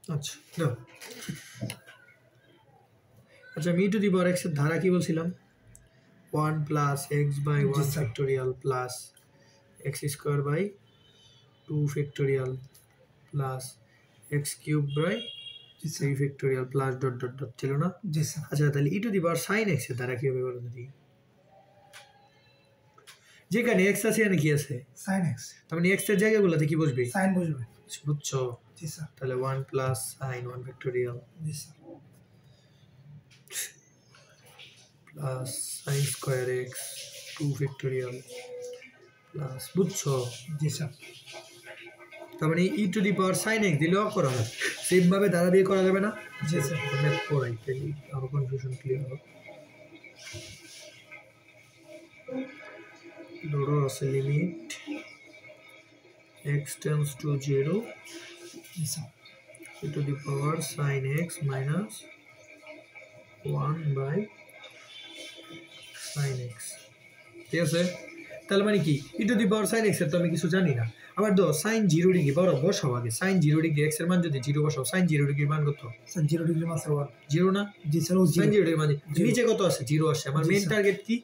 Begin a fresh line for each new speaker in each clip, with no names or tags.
আচ্ছা দাও। আচ্ছা আমি টু দি পাওয়ার এক্স এর ধারা কি বলছিলাম 1 plus x by 1 factorial plus x square by 2 factorial plus x cube by 3 factorial plus dot dot dot ছিল না?
জি স্যার।
আচ্ছা তাহলে e to the power sine x এর ধারা কি হবে বলো দেখি। যেখানে এক্স আছে এখানে কি আছে
সাইন এক্স,
তার মানে এক্স এর জায়গাগুলোতে কি বসবে
সাইন বসবে।
বুঝছো?
জি স্যার।
তাহলে 1 প্লাস সাইন 1 ফ্যাক্টোরিয়াল
জি sir.
Plus sine square x 2 factorial plus বুঝছো?
জি স্যার।
তার মানে e to the power sine x দিলেও করা হয়, সেমভাবে দ্বারা দিয়ে করা যাবে না?
জি স্যার।
ম্যাথ করাই তাহলে আরো কনফিউশন ক্লিয়ার হবে। ধরো আছে limit x tends to 0
G sir.
e to the power sin x minus 1 by sin x, ঠিক আছে? তাহলে মানে কি e to the power sin x এর তো আমি কিছু জানি না। আবার দাও sin 0 ডিগ্রি বসাও আগে, sin 0 ডিগ্রি x এর মান যদি 0 বসাও sin 0 ডিগ্রির মান কত?
sin 0 ডিগ্রি মান 1
0 না?
জি স্যার। ও
sin 0 ডিগ্রি মানে নিচে কত আছে 0 আসে। আমার মেইন টার্গেট কি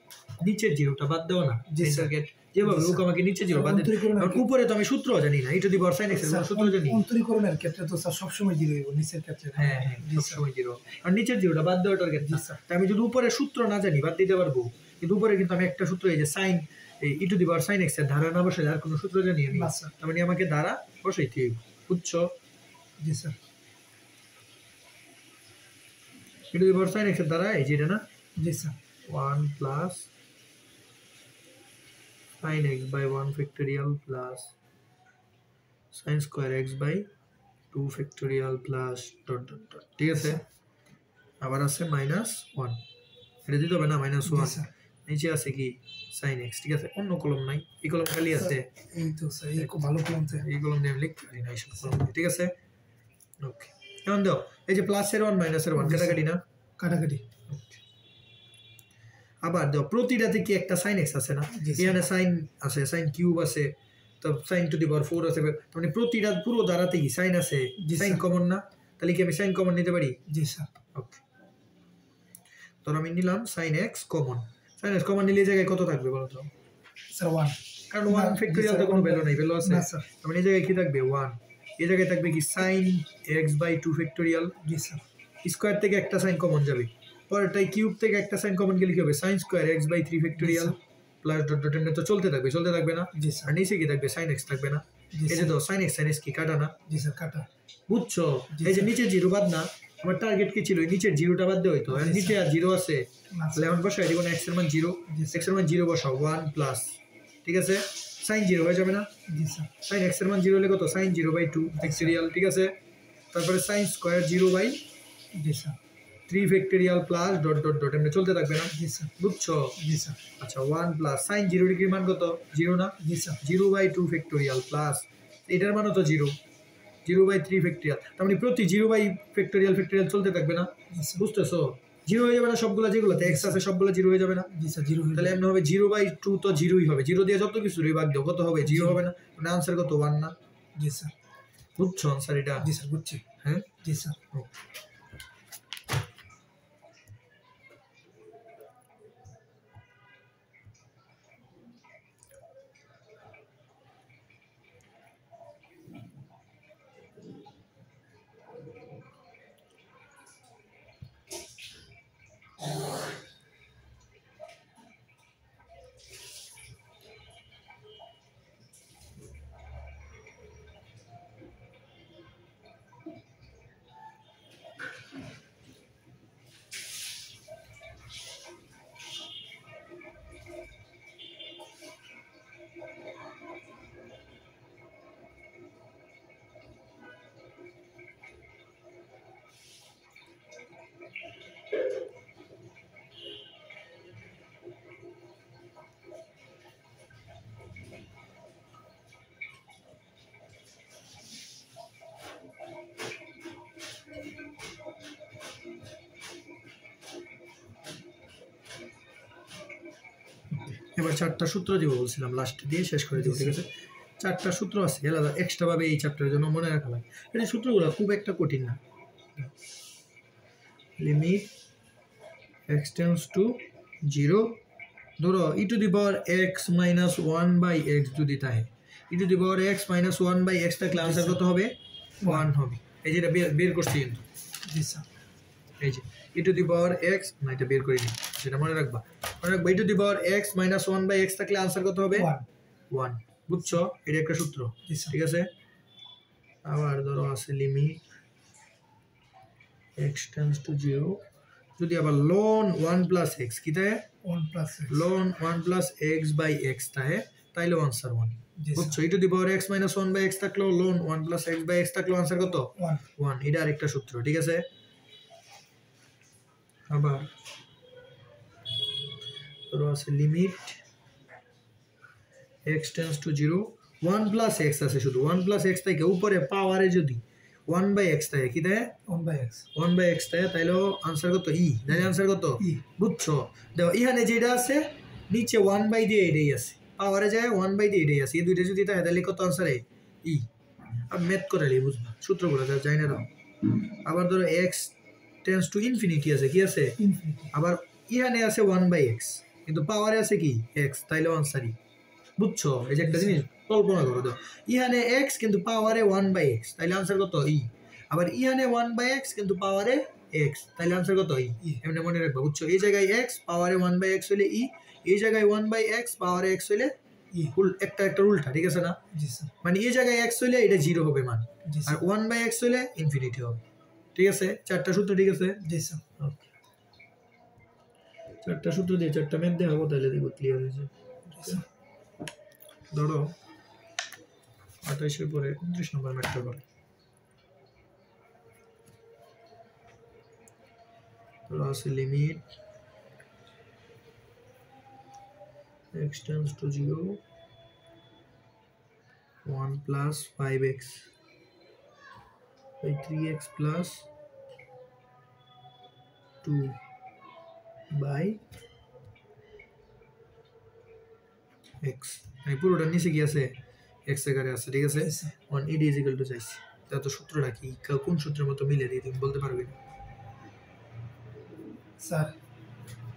নিচের 0টা বাদ দাও না। মেইন টার্গেট যেভাবে ও আমাকে নিচে 0 বাদ দিতে, আর উপরে তো আমি সূত্র জানি না e to the power sin x এর সূত্র জানি।
অন্তরীকরণের ক্ষেত্রে তো স্যার সব সময় 0 হবে, নিচের ক্ষেত্রে
হ্যাঁ হ্যাঁ সব সময় 0, আর নিচের 0টা বাদ দেওয়া টার্গেট। তাই আমি যদি উপরে সূত্র না জানি বাদ দিতে পারবো, কিন্তু উপরে কিন্তু আমি একটা সূত্র এই যে sin e to the power sin x এর ধারা না বসে আর কোনো সূত্র জানি আমি, তার মানে আমাকে ধারা বসাইতে হবে। বুঝছো?
জি sir.
e to the power sin x এর ধারা এই যে এটা না?
জি sir.
1 plus sin x by 1 factorial plus sin square x by 2 factorial plus dot dot dot, ঠিক আছে? আবার আছে -1, এটা দিতে হবে না -1, নিচে আছে কি sin x, ঠিক আছে? অন্য কলম নাই, এই কলম খালি আছে।
এই তো স্যার এই খুব ভালো কলম,
এই কলম দিয়ে আমি লিখতে পারি না এইসব কলম, ঠিক আছে? ওকে এখন দাও এই যে প্লাসের 1 মাইনাসের 1 কাটাকাটি না?
কাটাকাটি।
আবার দাও প্রতিটাতে কি একটা sin x আছে না? এখানে sin আছে, sin কিউব আছে, তো sin টু দি পাওয়ার 4 আছে, মানে প্রতিটা পুরো ধারাতে কি sin আছে, sin কমন না? তাহলে কি আমি sin কমন নিতে পারি?
জি স্যার।
ওকে তো আমি নিলাম sin x common. sin x common নিলে এই জায়গায় কত থাকবে বলো তো?
স্যার 1,
কারণ 1 ফ্যাক্টরিয়াল তো কোনো ভ্যালু নাই, ভ্যালু আছে
না স্যার।
তার মানে এই জায়গায় কি থাকবে 1, এই জায়গায় থাকবে কি sin x বাই 2 ফ্যাক্টরিয়াল।
জি স্যার।
স্কয়ার থেকে একটা sin কমন যাবে, পরেরটাই কিউব থেকে একটা sin কমন গেলে কি হবে sin square x by 3 factorial plus dot dot এমনি তো চলতে থাকবে না?
জি স্যার।
আর নিচে কি থাকবে sin x থাকবে না? এই যে দাও sin x কি কাটা না?
জি স্যার কাটা।
বুঝছো? এই যে নিচে 0 বাদ না, আমার টার্গেট কি ছিল এই নিচের 0টা বাদ দেওয়া হইতো, আর নিচে আর 0 আছে, তাহলে এখন বসাই দিব না x এর মান 0, x এর মান 0 বসাও 1 প্লাস, ঠিক আছে? sin 0 হয়ে যাবে না?
জি স্যার।
sin x এর মান 0 হলে কত sin 0 বাই 2 ফ্যাক্টরিয়াল, ঠিক আছে? তারপরে sin স্কয়ার 0 বাই
জি sir
3 factorial plus dot dot dot এমনি চলতে থাকবে না?
জি স্যার।
বুঝছো?
জি স্যার।
আচ্ছা 1 প্লাস sin 0 ডিগ্রির মান কত 0 না?
জি স্যার।
0 বাই 2 ফ্যাক্টরিয়াল প্লাস এটার মানও তো 0, 0 বাই 3 ফ্যাক্টরিয়াল, তার মানে প্রতি 0 বাই ফ্যাক্টরিয়াল চলতে থাকবে না? বুঝতেছো? 0 হয়ে যাবে না সবগুলো, যেগুলোতে x আছে সবগুলো 0 হয়ে যাবে না?
জি স্যার 0
তাহলে এমন হবে 0 বাই 2 তো 0ই হবে, 0 দিয়ে যত কিছু ভাগ দাও কত হবে 0 হবে না? মানে আনসার কত 1 না?
জি স্যার।
বুঝছো আনসার এটা?
জি স্যার বুঝছি।
হ্যাঁ
জি স্যার।
এবার 4টা সূত্র দিব বলছিলাম, লাস্ট দিয়ে শেষ করে দিব, ঠিক আছে? চারটা সূত্র আছে আলাদা এক্সট্রা ভাবে এই চ্যাপ্টারের জন্য মনে রাখা লাগে। এই সূত্রগুলো খুব একটা কঠিন না। লিমিট x টেন্ডস টু 0 ধরো e to the power x minus 1/x যদি থাকে e to the power x minus 1/x থাকলে আনসার কত হবে 1 হবে। এই যেটা বের করছি কিন্তু
জি স্যার
এই যে e to the power x না এটা বের করিনি সেটা মনে রাখবা e to the power x minus 1/x থাকলে আনসার কত হবে 1 বুঝছো এটা একটা সূত্র ঠিক আছে। আবার ধরো আছে লিমিট x টেন্ডস টু 0 যদি আবার ln 1 প্লাস x কি থাকে
1 plus
ln 1 plus x by x থাকে তাইলে আনসার 1 বুঝছো e to the power x minus 1/x থাকলো ln 1 plus x by x থাকলো আনসার কত 1 এটা আরেকটা সূত্র ঠিক আছে। আবার ধরো আছে limit x tends to 0 1 plus x আছে শুধু 1 প্লাস x থেকে উপরে পাওয়ারে যদি 1/x থাকে কি দেয় 1/x থাকে তাইলে আনসার কত e তাইলে আনসার কত e বুঝছো। দেখো এখানে যেটা আছে নিচে 1 দিয়ে এটাই আছে পাওয়ারে যায় 1 দিয়ে এটাই আছে এই দুইটা যদি থাকে তাহলে কত আনসার e আর ম্যাথ করালে বুঝবা সূত্রগুলো যা জানি না। আবার ধরো x টেন্ডস টু ইনফিনিটি আছে কি আছে আবার এখানে আছে 1/x কিন্তু পাওয়ারে আছে কি x তাইলে আনসার e বুঝছো। এই যে একটা জিনিস কল্পনা করো তো এখানে x কিন্তু পাওয়ারে 1/x তাইলে আনসার কত e আবার এখানে 1/x কিন্তু পাওয়ারে x তাইলে আনসার কত e এমনি মনে রাখবা বুঝছো। এই জায়গায় x পাওয়ারে 1/x হলে e এই জায়গায় 1/x পাওয়ারে x হলে e একটা উল্টা ঠিক আছে না মানে এই জায়গায় x হলে এটা 0 হবে মান আর 1/x হলে ইনফিনিটি হবে ঠিক আছে। চারটা সূত্র ঠিক আছে জি স্যার চারটা সূত্র দিয়ে চারটা ম্যাথ দেখাবো তাহলে দেখো ক্লিয়ার হয়েছে। ধরো 28 এর পরে 29 নম্বর ম্যাথটা করে ধরো আছে limit x tends to 0 1 plus 5x by 3x plus 2 by x এই পুরোটা নিচে কি আছে x আকারে আছে ঠিক আছে 1 ed is equal to চাইছি তাহলে তো সূত্রটা কি কোন সূত্রের মতো মিলে দিই তুমি বলতে পারবে না
স্যার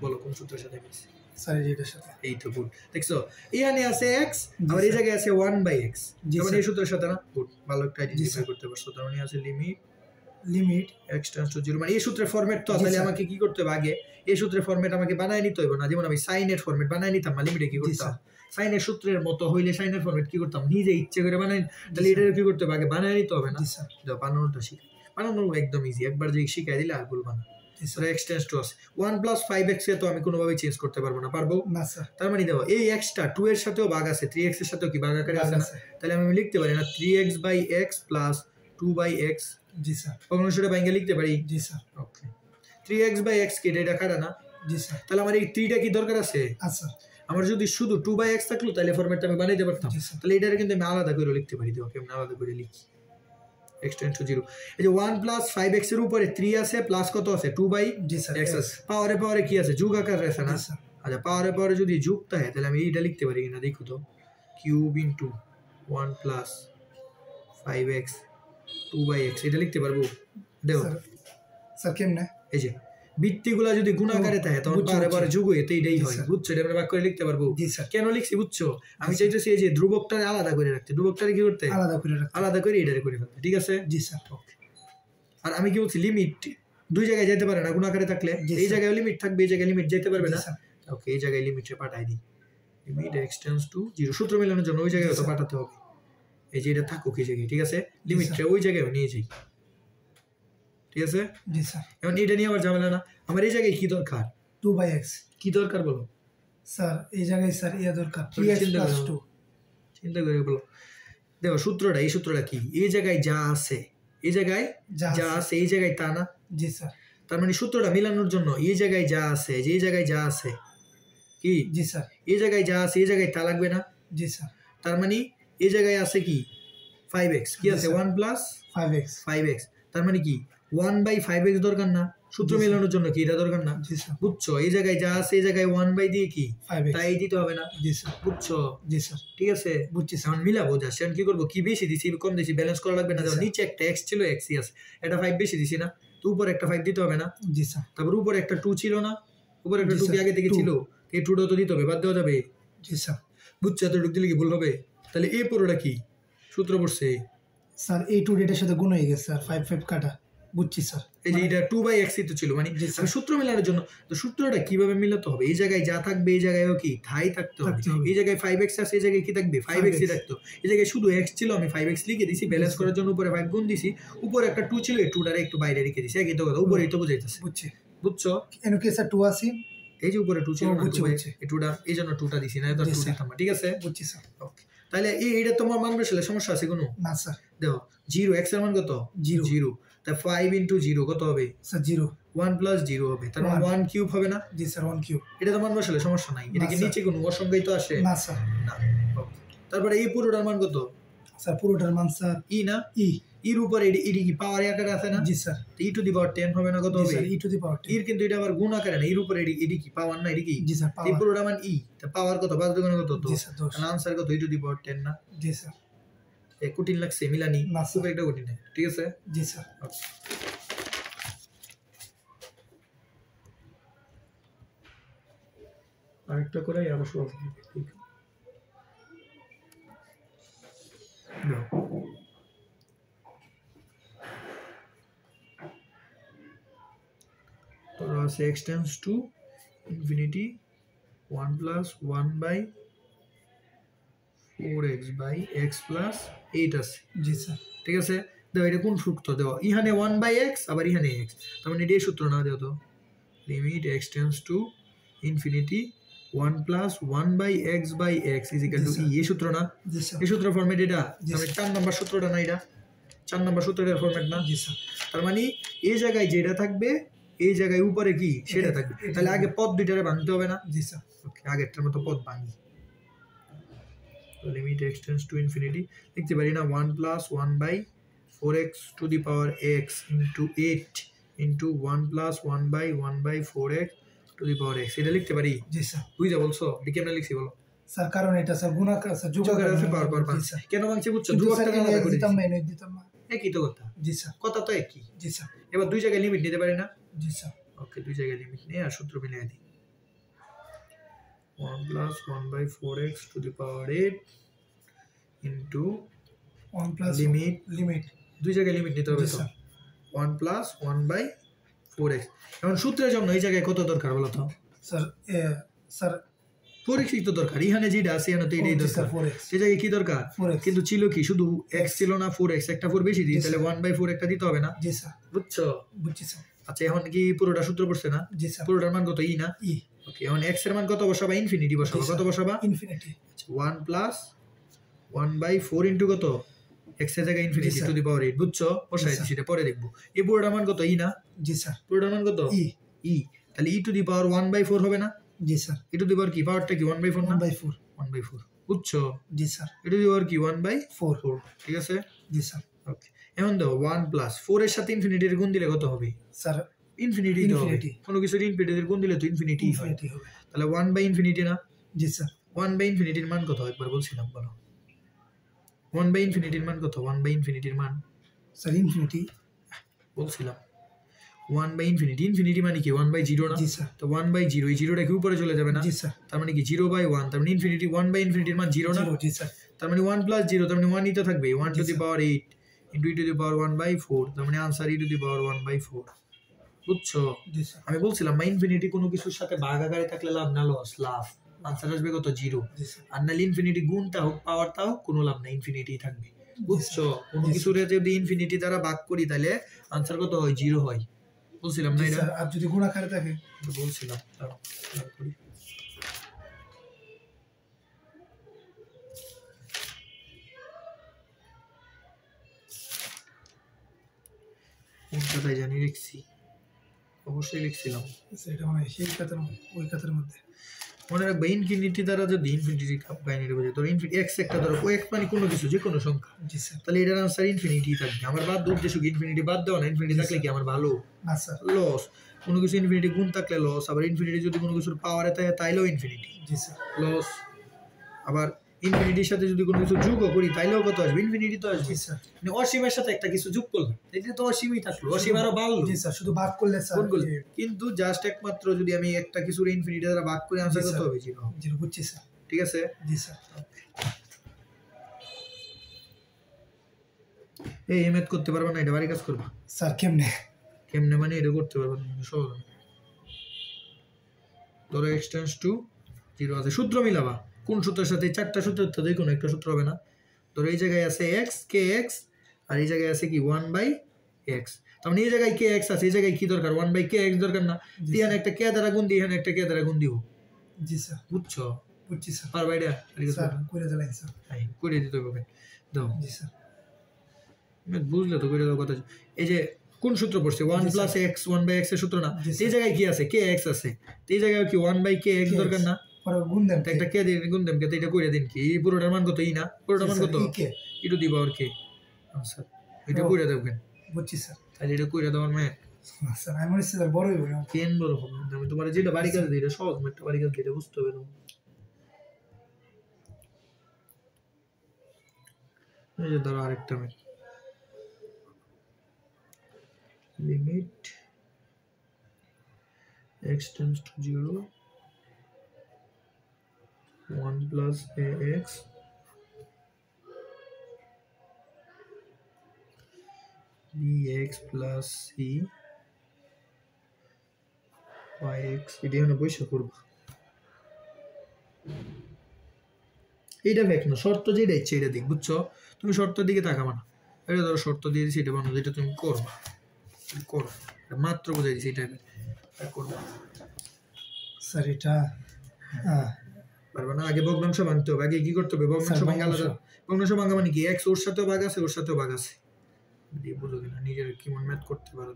বলো কোন সূত্রের সাথে মিলছে
স্যার এটার সাথে
এই তো গুড দেখছো এখানে আছে x আর এই জায়গায় আছে 1/x মানে এই সূত্রের সাথে না গুড ভালো একটা আইডেন্টিফাই করতে পারছো। তার মানে আছে লিমিট x টেন্ডস টু 0 মানে এই সূত্রের ফরম্যাট তো তাহলে আমাকে কি করতে হবে আগে এই সূত্রের ফরম্যাট আমাকে বানায় নিতে হবে না যেমন আমি সাইনের ফরম্যাট বানায় নিতাম না লিমিটে কি করতাম সাইনের সূত্রের মতো হইলে সাইনের ফরম্যাট কি করতাম নিজে ইচ্ছে করে বানাই তাহলে এটা কি করতে হবে আগে বানায় নিতে হবে না দাও বানানোটা শিখি বানানো একদম ইজি একবার যে শিখাই দিলে আর ভুলবা না। স্যার x টেন্ডস টু আছে 1 প্লাস 5x এ তো আমি কোনোভাবে চেঞ্জ করতে পারবো না পারবো না স্যার তার মানে দেখো এই x টা 2 এর সাথেও ভাগ আছে 3x এর সাথেও কি ভাগ আকারে আছে না তাহলে আমি লিখতে পারি না 3x/x প্লাস 2/x জি স্যার কখনো সেটা ভাঙিয়ে লিখতে পারি জি স্যার ওকে 3x/x কি এটা কাটা না জি স্যার তাহলে আমার এই 3টা কি দরকার আছে আচ্ছা আমার যদি শুধু 2/x থাকলো তাহলে ফরম্যাটটা আমি বানাইতে পারতাম তাহলে এটারে কিন্তু আমি আলাদা করে লিখতে পারি দেখো আমি আলাদা করে লিখি x টেন্ডস টু 0 এই যে 1 প্লাস 5x এর উপরে 3 আছে প্লাস কত আছে 2/x আছে পাওয়ারে কি আছে যোগ আকারে আছে না আচ্ছা পাওয়ারে যদি যোগ থাকে তাহলে আমি এইটা লিখতে পারি কিনা দেখো তো cube into 1 plus 5x 2/x এটা লিখতে পারবো দেখো
স্যার কেমনে
এই যে ভিত্তিগুলা যদি গুণাকারে থাকে তখন পারে যোগ হয়ে এইটাই হয় বুঝছো এটা আমরা ভাগ করে লিখতে পারবো জি স্যার কেন লিখছি বুঝছো আমি চাইতেছি এই যে ধ্রুবকটারে আলাদা করে রাখতে ধ্রুবকটারে কি করতে আলাদা করে এটারে করে ফেলতে ঠিক আছে জি স্যার ওকে। আর আমি কি বলছি লিমিট দুই জায়গায় যেতে পারে না গুণাকারে থাকলে এই জায়গায় লিমিট থাকবে এই জায়গায় লিমিট যেতে পারবে না ওকে এই জায়গায় লিমিটে পাঠাই দিই লিমিট x টেন্ডস টু 0 সূত্র মেলানোর জন্য ওই জায়গায় তো পাঠাতে হবে এই যে এটা থাকুক এই জায়গায় ঠিক আছে লিমিটটা ওই জায়গায় নিয়ে যাই ঠিক আছে জি স্যার এখন এটা নিয়ে আবার ঝামেলা না আমার এই জায়গায় কি দরকার
2/x
কি দরকার বলো
স্যার এই জায়গায় স্যার ইয়া দরকার 3x + 2
চিন্তা করে বলো দেখো সূত্রটা এই সূত্রটা কি এই জায়গায় যা আছে এই জায়গায় যা আছে এই জায়গায় তা না
জি স্যার
তার মানে সূত্রটা মিলানোর জন্য এই জায়গায় যা আছে যে জায়গায় যা আছে কি
জি স্যার
এই জায়গায় যা আছে এই জায়গায় তা লাগবে না
জি স্যার
তার মানে এই জায়গায় আছে কি 5x কি আছে 1 প্লাস
5x
তার মানে কি 1/5x দরকার না সূত্র মেলানোর জন্য কি এটা দরকার না?
জি স্যার।
বুঝছো? এই জায়গায় যা আছে এই জায়গায় 1 বাই দিয়ে কি
5x
তাই দিতে হবে না?
জি স্যার।
বুঝছো?
জি স্যার।
ঠিক আছে,
বুঝছি স্যার।
এখন মিলাবো জাস্ট। এখন কি করবো, কি বেশি দিছি কম দিছি ব্যালেন্স করা লাগবে না?
জি
যেমন
স্যার।
নিচে একটা x ছিল x ই আছে, এটা 5 বেশি দিছি না, তো উপরে একটা 5 দিতে হবে না?
জি স্যার।
তারপর উপরে একটা 2 ছিল না, উপরে একটা
জি
2 কি
স্যার,
আগে থেকে
2
ছিল, এই 2টাও তো দিতে হবে, বাদ দেওয়া যাবে?
জি স্যার।
বুঝছো? এতটুকু দিলে কি ভুল হবে? তাহলে এই পুরোটা কি সূত্র পড়ছে?
স্যার এই 2 এটার সাথে গুণ হয়ে গেছে স্যার, 5 5 কাটা। বুঝছি স্যার।
এই যে এটা 2/x ই তো ছিল, মানে
জি স্যার।
আমি সূত্র মেলানোর জন্য, তো সূত্রটা কিভাবে মিলাতে হবে? এই জায়গায় যা থাকবে এই জায়গায়ও কি তাই থাকতে হবে।
থাকতে হবে।
এই জায়গায় 5x আছে, এই জায়গায় কি থাকবে 5x ই থাকতো। এই জায়গায় শুধু x ছিল, আমি 5x লিখে দিছি, ব্যালেন্স করার জন্য উপরে 5 গুণ দিছি, উপরে একটা 2 ছিল, এই 2টারে একটু বাইরে রেখে দিছি, একই তো কথা, উপরেই তো বুঝাইতেছে।
বুঝছি।
বুঝছো?
এনো কি স্যার 2 আছে?
এই যে উপরে 2 ছিল না,
বুঝছি,
2
বুঝছি।
এই 2টা, এই জন্য 2টা দিছি, না তো
জি
2
স্যার।
দিতাম না। ঠিক আছে,
বুঝছি স্যার।
ওকে। তাহলে এইটা তোমার মান বসালে সমস্যা আছে কোনো?
না স্যার।
দেখো 0, x এর মান কত?
0
তাই 5 ইনটু 0 কত হবে?
স্যার 0
1 প্লাস 0 হবে, তার মানে 1 কিউব হবে না?
জি স্যার 1 কিউব।
এটা তো মান বসালে সমস্যা নাই, এটা কি
না,
নিচে কোনো অসংখ্যাই তো আসে
না স্যার।
না? ওকে। তারপরে এই পুরোটার মান কত?
স্যার পুরোটার মান স্যার
ই না,
ই।
এর উপরে এটি কি পাওয়ার আকারে আছে না?
জি স্যার।
ই টু দি পাওয়ার 10 হবে না? কত
জি
হবে?
স্যার ই টু দি পাওয়ার 10।
এর কিন্তু এটা আবার গুণ আকারে না, এর উপরে এটি কি পাওয়ার না? এটি কি?
জি স্যার
এই
পাওয়ার।
পুরোটা মান ই, তা পাওয়ার কত? 5 দুগুণে কত?
জি স্যার 10।
তাহলে আনসার কত? ই টু দি পাওয়ার 10 না?
জি স্যার।
এ কঠিন লাগছে মিলানি?
না
খুব
স্যার।
একটা কঠিন না, ঠিক আছে।
জি স্যার।
ওকে। আরেকটা করে আরো সহজ হবে, ঠিক দাও। তো আছে x tends to infinity 1 plus 1 by 4x by x plus 8 আছে,
জি স্যার।
ঠিক আছে। দেখো এটা কোন সূত্র? দেওয়া ইহানে 1 by x, আবার ইহানে x, তার মানে এটাই সূত্র না? দেও তো, limit x tends to infinity 1 plus 1 by x by x is equal to এই সূত্র না?
জি স্যার।
এই সূত্র ফরম্যাট এটা, মানে 4 নাম্বার সূত্রটা না? এটা 4 নাম্বার সূত্রের ফরম্যাট না?
জি স্যার।
তার মানে এই জায়গায় যেটা থাকবে এই জায়গায় উপরে কি সেটা থাকবে, তাহলে আগে পদ দুইটারে ভাঙতে হবে না?
জি স্যার।
ওকে, আগেরটার মতো পদ ভাঙি। Limit x tends to infinity লিখতে পারি না 1 plus 1 by 4x to the power x into 8 into 1 plus 1 by 1 by 4x to the power x, এটা লিখতে পারি?
জি স্যার।
বুঝা বলছো? এটা কেমনে লিখছি বলো?
স্যার কারণ এটা স্যার গুণাকার স্যার
যোগ
যোগাকার
আছে পাওয়ার পাওয়ার
জি স্যার।
কেন ভাঙছে বুঝছো?
কিন্তু
ধ্রুবকটা
স্যার
আলাদা করে
দিতাম
দিছি,
না, দিতাম না।
একই তো কথা,
জি স্যার।
কথা তো একই।
জি স্যার।
এবার দুই জায়গায় লিমিট নিতে পারি না?
জি স্যার।
ওকে, দুই জায়গায় লিমিট নিয়ে আর সূত্র মিলিয়ে দিই। 1 plus 1 by 4x to the power 8 into
1 plus
limit,
limit
দুই জায়গায় লিমিট নিতে হবে
জি
তো,
স্যার।
1 plus 1 by 4x। এখন সূত্রের জন্য এই জায়গায় কত দরকার বলো তো?
স্যার স্যার
4x ই তো দরকার, এখানে যেটা আছে এখানে তো এটাই
জি
দরকার।
স্যার 4x
এই জায়গায় কি দরকার?
4x
কিন্তু ছিল কি শুধু x ছিল না, 4x, একটা 4 বেশি দিই,
জি
তাহলে
স্যার।
1 by 4 একটা দিতে হবে না?
জি স্যার।
বুঝছো?
বুঝছি স্যার।
আচ্ছা, এখন কি পুরোটা সূত্র পড়ছে না?
জি স্যার।
পুরোটার মান কত? ই না?
ই
ওকে, এখন x এর মান কত বসাবা? ইনফিনিটি বসাবা। কত বসাবা?
ইনফিনিটি
1 plus 1 by 4 into কত? x এর জায়গায় ইনফিনিটি
স্যার।
টু দি পাওয়ার 8, বুঝছো? বসাই দিছি, এটা পরে দেখবো। এই পুরোটার মান কত? ই না?
জি স্যার।
পুরোটার মান কত?
ই
ই, তাহলে e to the power 1 by 4 হবে না?
জি স্যার।
ই টু দি পাওয়ার কি পাওয়ারটা কি 1 by 4 না?
1/4
1 by 4, বুঝছো?
জি স্যার।
ই টু দি পাওয়ার কি 1 by
4
4, ঠিক আছে।
জি স্যার।
ওকে, এখন দাও 1 প্লাস 4 এর সাথে ইনফিনিটির গুণ দিলে কত হবে?
স্যার
ইনফিনিটি তো হবে,
ইনফিনিটি।
কোনো কিছুর ইনফিনিটির গুণ দিলে তো ইনফিনিটি হয়,
ইনফিনিটি হবে।
তাহলে 1 by ইনফিনিটি না?
জি স্যার।
1 by ইনফিনিটির মান কত একবার বলছিলাম বলো? 1 by ইনফিনিটির মান কত? 1 by ইনফিনিটির মান
স্যার ইনফিনিটি
বলছিলাম 1 by ইনফিনিটি, ইনফিনিটি মানে কি 1 by 0 না?
জি স্যার।
তো 1 by 0, এই 0টা কি উপরে চলে যাবে না?
জি স্যার।
তার মানে কি 0 by 1, তার মানে ইনফিনিটি 1 by ইনফিনিটির মান 0 না?
0 জি স্যার।
তার মানে 1 plus 0, তার মানে 1 ই তো থাকবে, 1 to
G
the
sir.
power 8 into e to the power 1 by 4, তার মানে answer e to the power 1 by 4, বুঝছো?
জি স্যার।
আমি বলছিলাম না ইনফিনিটি কোনো কিছুর সাথে ভাগ আকারে থাকলে লাভ না লস, লাভ। आंसर আসবে কত? 0।
জি স্যার।
আর নাহলে ইনফিনিটি গুণটা হোক পাওয়ারটা হোক কোনো লাভ না, ইনফিনিটি থাকবে, বুঝছো? কোনো কিছুর যদি ইনফিনিটি দ্বারা ভাগ করি তাহলে आंसर কত হয়? 0 হয়, বলছিলাম না
জি
এটা?
স্যার। আর যদি গুণ আকারে থাকে
বলছিলাম। দাঁড়াও, খেয়াল করি। কোনটা তাই জানি লিখছি, অবশ্যই লিখছিলাম।
এটা মানে সেই খাতার ওই খাতার মধ্যে
মনে রাখবে ইনফিনিটি দ্বারা যদি ইনফিনিটি বাইনারি বোঝায়, ধরো ইনফিনিটি এক্স একটা ধরো, ও এক্স মানে কোনো কিছু যে কোনো সংখ্যা,
জি স্যার।
তাহলে এটার আনসার ইনফিনিটি থাকবে। আমার বাদ উদ্দেশ্য কি ইনফিনিটি বাদ দেওয়া না, ইনফিনিটি থাকলে কি আমার ভালো?
না স্যার।
লস। কোনো কিছু ইনফিনিটি গুণ থাকলে লস, আবার ইনফিনিটি যদি কোনো কিছুর পাওয়ারে থাকে তাইলেও ইনফিনিটি,
জি স্যার।
লস। আবার ইনফিনিটির সাথে যদি কোনো কিছু যোগও করি তাইলেও কত আসবে? ইনফিনিটি তো আসবে।
জি স্যার।
মানে অসীমের সাথে একটা কিছু যোগ করলাম, এটা তো অসীমই থাকলো, অসীম আরো বাড়লো।
জি স্যার, শুধু ভাগ করলে স্যার।
গুণ করলে। কিন্তু জাস্ট একমাত্র যদি আমি একটা কিছুর ইনফিনিটি দ্বারা ভাগ করে আনসার কত হবে? 0।
0 বুঝছি স্যার।
ঠিক আছে?
জি স্যার।
এই এমএত করতে পারবা না, এটা বাড়ি কাজ করবা
স্যার। কেমনে?
কেমনে মানে এটা করতে পারবা না, সহজ না। ধরো x টেন্ডস টু 0 আছে, সূত্র মিলাবা। কোন সূত্রের সাথে? 4টা সূত্রের তো যে কোনো একটা সূত্র হবে না? ধরো এই জায়গায় আছে x kx, আর এই জায়গায় আছে কি 1/x। তার মানে এই জায়গায় kx আছে, এই জায়গায় কি দরকার? 1/kx দরকার না? এখানে একটা k দ্বারা গুণ দিই, এখানে একটা k দ্বারা গুণ দিব।
জি স্যার।
বুঝছো?
বুঝছি স্যার।
পারবা এটা?
স্যার করে দিলেন স্যার।
হ্যাঁ, করে দিতে হবে। দাও।
জি স্যার।
বুঝলে তো, করে দাও কথা। এই যে কোন সূত্র পড়ছে? 1 + x, 1/x এর সূত্র না? এই জায়গায় কি আছে? kx আছে। এই জায়গায় কি 1/kx দরকার না?
পরে গুণ দেন,
একটা কে দিয়ে গুণ দেন, কে এটা করে দিন কি? এই পুরোটার মান কত? ই না? পুরোটার মান কত? একটু দিব আর কি। স্যার এটা করে দেবেন।
বুঝছি স্যার।
তাহলে এটা করে দেওয়ার মেয়ে
স্যার আমি মনে স্যার বড়ই বলি
কেন বড় হবে? আমি তোমার যেটা বাড়ি কাজ দিই, এটা সহজ, একটা বাড়ি কাজ দিই, এটা বুঝতে হবে না। এই যে ধরো আরেকটা মেয়ে, limit x tends to 0, 1 + ax bx + c yx। এটা এখানে বসে করবো। এইটা দেখ না, শর্ত যেটা ইচ্ছে এটা দিক, বুঝছো? তুমি শর্তের দিকে তাকাবা না। এটা ধরো শর্ত দিয়ে দিচ্ছি, এটা বানাবো, এটা তুমি করবা, করো মাত্র বোঝাই দিচ্ছি, এটা করবা।
স্যার এটা
পারবা না? আগে ভগ্নাংশ ভাঙতে হবে। আগে কি করতে হবে? ভগ্নাংশ ভাঙা আলাদা। ভগ্নাংশ ভাঙা মানে কি? এক্স ওর সাথেও ভাগ আছে, ওর সাথেও ভাগ আছে। দিয়ে বুঝো কিনা, নিজের কেমন ম্যাথ করতে পারো।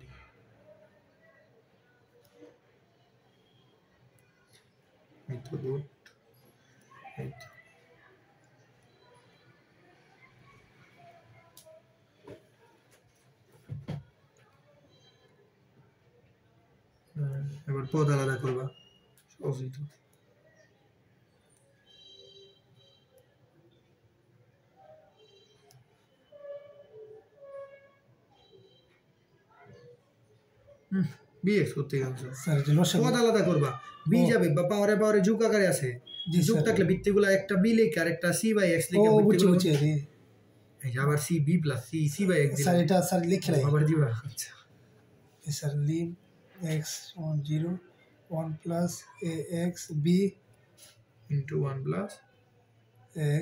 এই তো গুড, এই তো। এবার পদ আলাদা করবা, সহজই তো। বিএক্স করতে গেছে
স্যার এটা লসাগু।
পদ আলাদা করবা, বি যাবে বা পাওয়ারে পাওয়ারে যোগ আকারে আছে। যোগ থাকলে বৃত্তিগুলো একটা বি লিখে আর একটা c/x লিখে,
বুঝছি বুঝছি।
এই যে আবার c b + c c/x দিলা।
স্যার এটা স্যার লিখে রাখি
আবার দিবা। আচ্ছা
sir Lim x 0 1 + ax b
* 1 +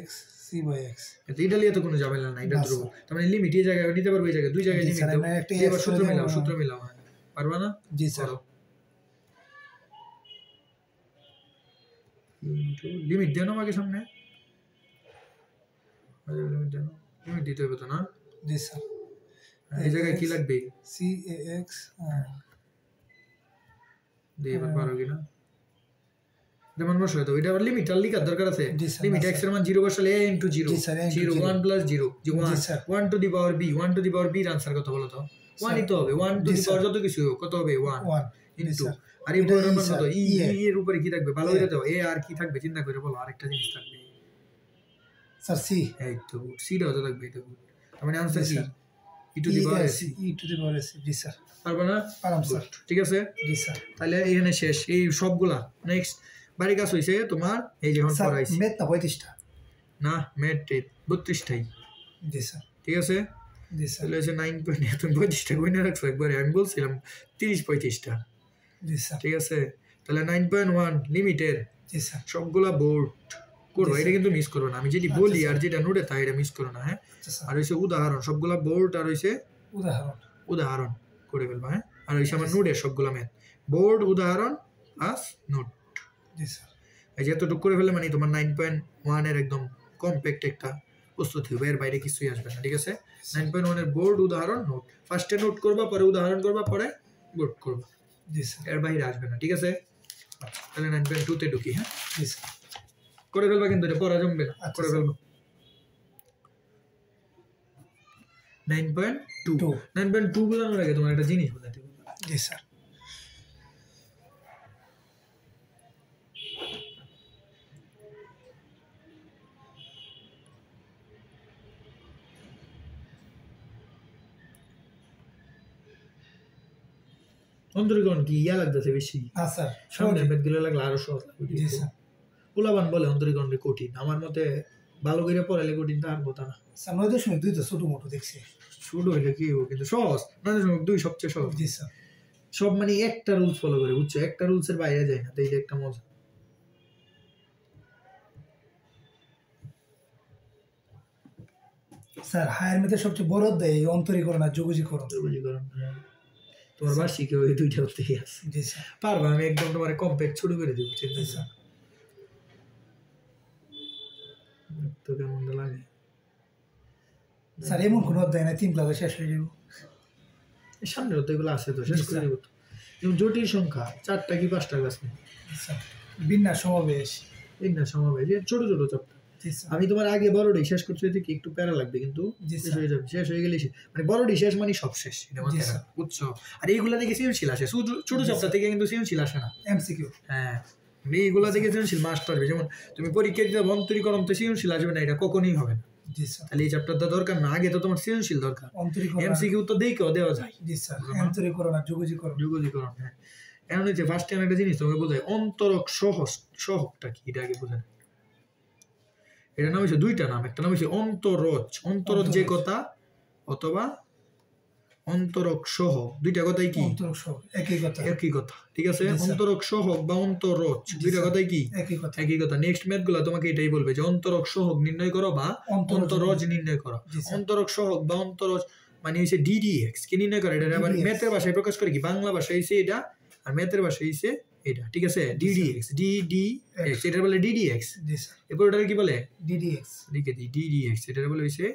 x c/x।
এটা লিয়ে তো কোনো ঝামেলা নাই, এটা ধরো। তার মানে লিমিট এই জায়গায় নিতে পারবে, এই জায়গায় দুই জায়গায় লিমিট দাও। এবার সূত্র মিলাও, সূত্র মিলাও। পারবা না?
জি স্যার।
লিমিট দেন আমাকে সামনে, লিমিট দেন, লিমিট দিতে হবে তো না?
জি স্যার।
এই জায়গায় কি লাগবে?
c/ax
দিয়ে এবার পারো কিনা যেমন বসে তো। এটা আবার লিমিট আর লিখার দরকার আছে। লিমিট x এর মান 0 বসালে a * 0, 0 1 + 0 যে 1 two the power b, 1 two the power b এর आंसर কত বলো তো? 1 ই তো হবে। 1 টু দি পাওয়ার যত কিছু কত হবে? 1 ইনটু আর এই পুরো নাম্বার কত? ই এর উপরে কি থাকবে? ভালো করে দাও। এ আর কি থাকবে চিন্তা করে বলো। আরেকটা জিনিস থাকবে
স্যার c।
এই তো c টা হতে থাকবে। এটা তার মানে आंसर কি? e to the power s।
G sir.
পারবা না?
পারলাম স্যার।
ঠিক আছে।
জি স্যার।
তাহলে এখানে শেষ এই সবগুলা। নেক্সট বাড়ি কাজ হইছে তোমার, এই যে এখন পড়াইছি।
মেথ না 35টা
না মেথ 32টাই।
জি স্যার।
ঠিক আছে।
জি স্যার।
তাহলে হচ্ছে 9 তুমি 35টা কইনা রাখছো একবারে। আমি বলছিলাম 30-35টা।
জি স্যার।
ঠিক আছে। তাহলে 9.1 লিমিটের
জি স্যার।
সবগুলা বোর্ড করবা, এটা কিন্তু মিস করবে না। আমি যেটি বলি আর যেটা নোটে তাই এটা মিস করো না। হ্যাঁ। আর হইছে উদাহরণ, সবগুলা বোর্ড আর হইছে উদাহরণ করে ফেলবা। হ্যাঁ। আর হইছে আমার নোটের সবগুলা ম্যাথ, বোর্ড উদাহরণ প্লাস নোট।
জি স্যার।
এই যে এতটুকু করে ফেললে মানে তোমার 9.1 এর একদম কমপ্যাক্ট একটা প্রস্তুতি হবে, এর বাইরে কিছুই আসবে না। ঠিক আছে। 9.1 এর বোর্ড উদাহরণ নোট, ফার্স্টে নোট করবা, পরে উদাহরণ করবা, পরে বোর্ড করবা।
জি স্যার।
এর বাইরে আসবে না। ঠিক আছে। আচ্ছা তাহলে 9.2 তে ঢুকি হ্যাঁ
জি স্যার
করে ফেলবা কিন্তু এটা পড়া জমবে না
আচ্ছা,
করে
স্যার।
ফেলবো 9.2 9.2 বোঝানোর আগে তোমার একটা জিনিস বোঝাতে হবে
জি স্যার
অন্তরীকরণ কি ইয়া লাগতেছে বেশি
না স্যার
সামনের ম্যাথগুলো লাগলে আরো সহজ লাগবে
জি স্যার
পোলাবান বলে অন্তরীকরণ কঠিন আমার মতে ভালো করে পড়ালে কঠিন তার কথা না
স্যার 9.2 তো ছোট মোটো দেখছি
শুরু হইলে কি হবে কিন্তু সহজ 9.2 সবচেয়ে সহজ
জি স্যার
সব মানে একটা রুলস ফলো করে বুঝছো একটা রুলসের বাইরে যায় না তো এইটা একটা মজা
স্যার হায়ার ম্যাথের সবচেয়ে বড় অধ্যায় এই অন্তরীকরণ আর যোগজীকরণ
যোগজীকরণ তোমার বার্ষিকে ওই দুইটা হতেই আছে
জি স্যার
পারবা আমি একদম তোমার কম্প্যাক্ট শুরু করে দেবো চিন্তা
জি স্যার
তো কেমন লাগে
স্যার এমন কোনো অধ্যায় নাই 3 ক্লাসে শেষ হয়ে যাবো
সামনের তো এগুলো আছে তো শেষ
জি,
করে
স্যার।
দেবো তো যেমন জটিল সংখ্যা 4টা কি 5টা ক্লাস নেই
স্যার বিন্যাস সমাবেশ
এই না সমাবেশ এই ছোট ছোট চ্যাপ্টার
জি স্যার
আমি তোমার আগে বড়টাই শেষ করতে দেখি একটু প্যারা লাগবে কিন্তু
জি,
শেষ
স্যার।
হয়ে যাবে শেষ হয়ে গেলে মানে বড়টাই শেষ মানে সব শেষ এটা
জি,
মাথায়
স্যার।
রাখো, বুঝছো আর এইগুলা থেকে সৃজনশীল আসে ছোট
জি,
চ্যাপ্টার
স্যার।
থেকে কিন্তু সৃজনশীল আসে না
এমসিকিউ
হ্যাঁ এইগুলা থেকে সৃজনশীল মাস্টার হবে যেমন তুমি পরীক্ষা দিতে অন্তরীকরণ তো সৃজনশীল আসবে না এটা কখনোই হবে না
জি স্যার
তাহলে এই চ্যাপ্টারটা দরকার না আগে তো তোমার সৃজনশীল দরকার
অন্তরীকরণ
এমসিকিউ তো দেখেও দেওয়া যায়
জি স্যার অন্তরীকরণ আর যোগজীকরণ
যোগজীকরণ হ্যাঁ এমন হচ্ছে ফার্স্ট টাইম একটা জিনিস তোমাকে বোঝায় অন্তরক সহকটা কি এটা আগে বোঝায় এটার নাম হচ্ছে দুইটা নাম একটা নাম হচ্ছে অন্তরজ অন্তরজ যে
অন্তরজ।
কথা অথবা অন্তরক সহ দুইটা কথাই কি
অন্তরক সহ একই কথা
একই কথা ঠিক আছে
জি, স্যার।
অন্তরক সহক বা অন্তরজ দুইটা
স্যার।
কথাই কি
একই কথা
একই কথা নেক্সট ম্যাথ গুলা তোমাকে এটাই বলবে যে অন্তরক সহক নির্ণয় করো বা অন্তরজ নির্ণয় করো
জি, স্যার।
অন্তরক সহক বা অন্তরজ মানে হচ্ছে ডিডিএক্স কি নির্ণয় করে এটা আবার
DDX
ম্যাথের ভাষায় প্রকাশ করে কি বাংলা ভাষায় হচ্ছে এটা আর ম্যাথের ভাষায় হচ্ছে এটা ঠিক আছে ডিডিএক্স ডিডিএক্স এটা বলে ডিডিএক্স
জি স্যার
এরপর ওটা কি বলে
ডিডিএক্স
লিখে দিই ডিডিএক্স এটা বলে হচ্ছে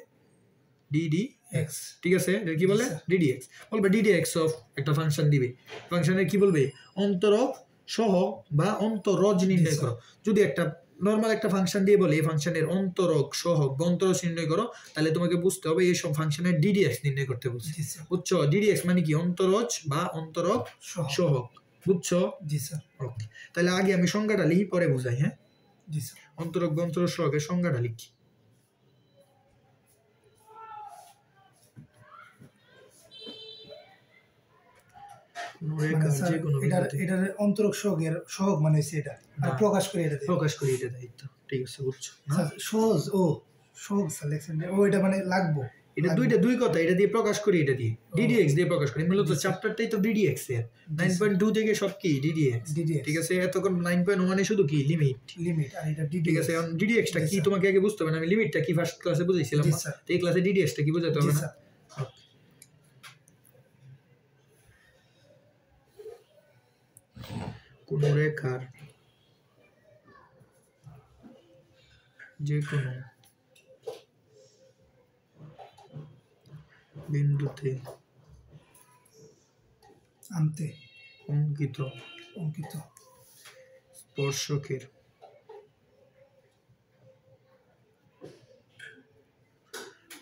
ডিডিএক্স
এক্স
ঠিক আছে এটা কি বলে
জি, স্যার।
ডিডিএক্স বলবে ডিডিএক্স অফ একটা ফাংশন দিবে ফাংশনের কি বলবে অন্তরক সহ বা অন্তরজ নির্ণয়
স্যার।
করো যদি একটা নর্মাল একটা ফাংশন দিয়ে বলে এই ফাংশনের অন্তরক সহ বা অন্তরজ নির্ণয় করো তাহলে তোমাকে বুঝতে হবে এই সব ফাংশনের ডিডিএক্স নির্ণয় করতে বলছে
জি স্যার
বুঝছো ডিডিএক্স মানে কি অন্তরজ বা অন্তরক
সহ
সহক বুঝছো
জি স্যার
ওকে তাহলে আগে আমি সংজ্ঞাটা লিখি পরে বুঝাই হ্যাঁ
জি স্যার
অন্তরক বা অন্তরজ সহকের সংজ্ঞাটা লিখি
মানে স্যার এটার অন্তরক সহকের সহক মানে হচ্ছে এটা আর
না।
প্রকাশ করে এটা দেয়।
প্রকাশ করি এটা দায়িত্ব ঠিক আছে বুঝছো না?
স্যার সহজ ও সহজ স্যার লেখছেন যে, ও এটা মানে লাগবো
এটা দুই কথা এটা দিয়ে প্রকাশ করি এটা দিয়ে ডিডিএক্স দিয়ে প্রকাশ করি মূলত চ্যাপ্টারটাই তো ডিডিএক্স এর 9.2 থেকে সব কি ডিডিএক্স
ডিডিএক্স
ঠিক আছে এতক্ষণ 9.1 এ শুধু কি লিমিট
লিমিট আর এটা
ঠিক
ডিডিএক্স
আছে এখন ডিডিএক্স টা
জি,
কি
স্যার।
তোমাকে আগে বুঝতে হবে না আমি লিমিটটা কি ফার্স্ট ক্লাসে বুঝাইছিলাম
জি,
না
স্যার।
তো এই ক্লাসে ডিডিএক্স টা কি বোঝাতে
জি
হবে না
স্যার
কোন রেখার যে কোনো বিন্দুতে
আনতে
অঙ্কিত
অঙ্কিত
স্পর্শকের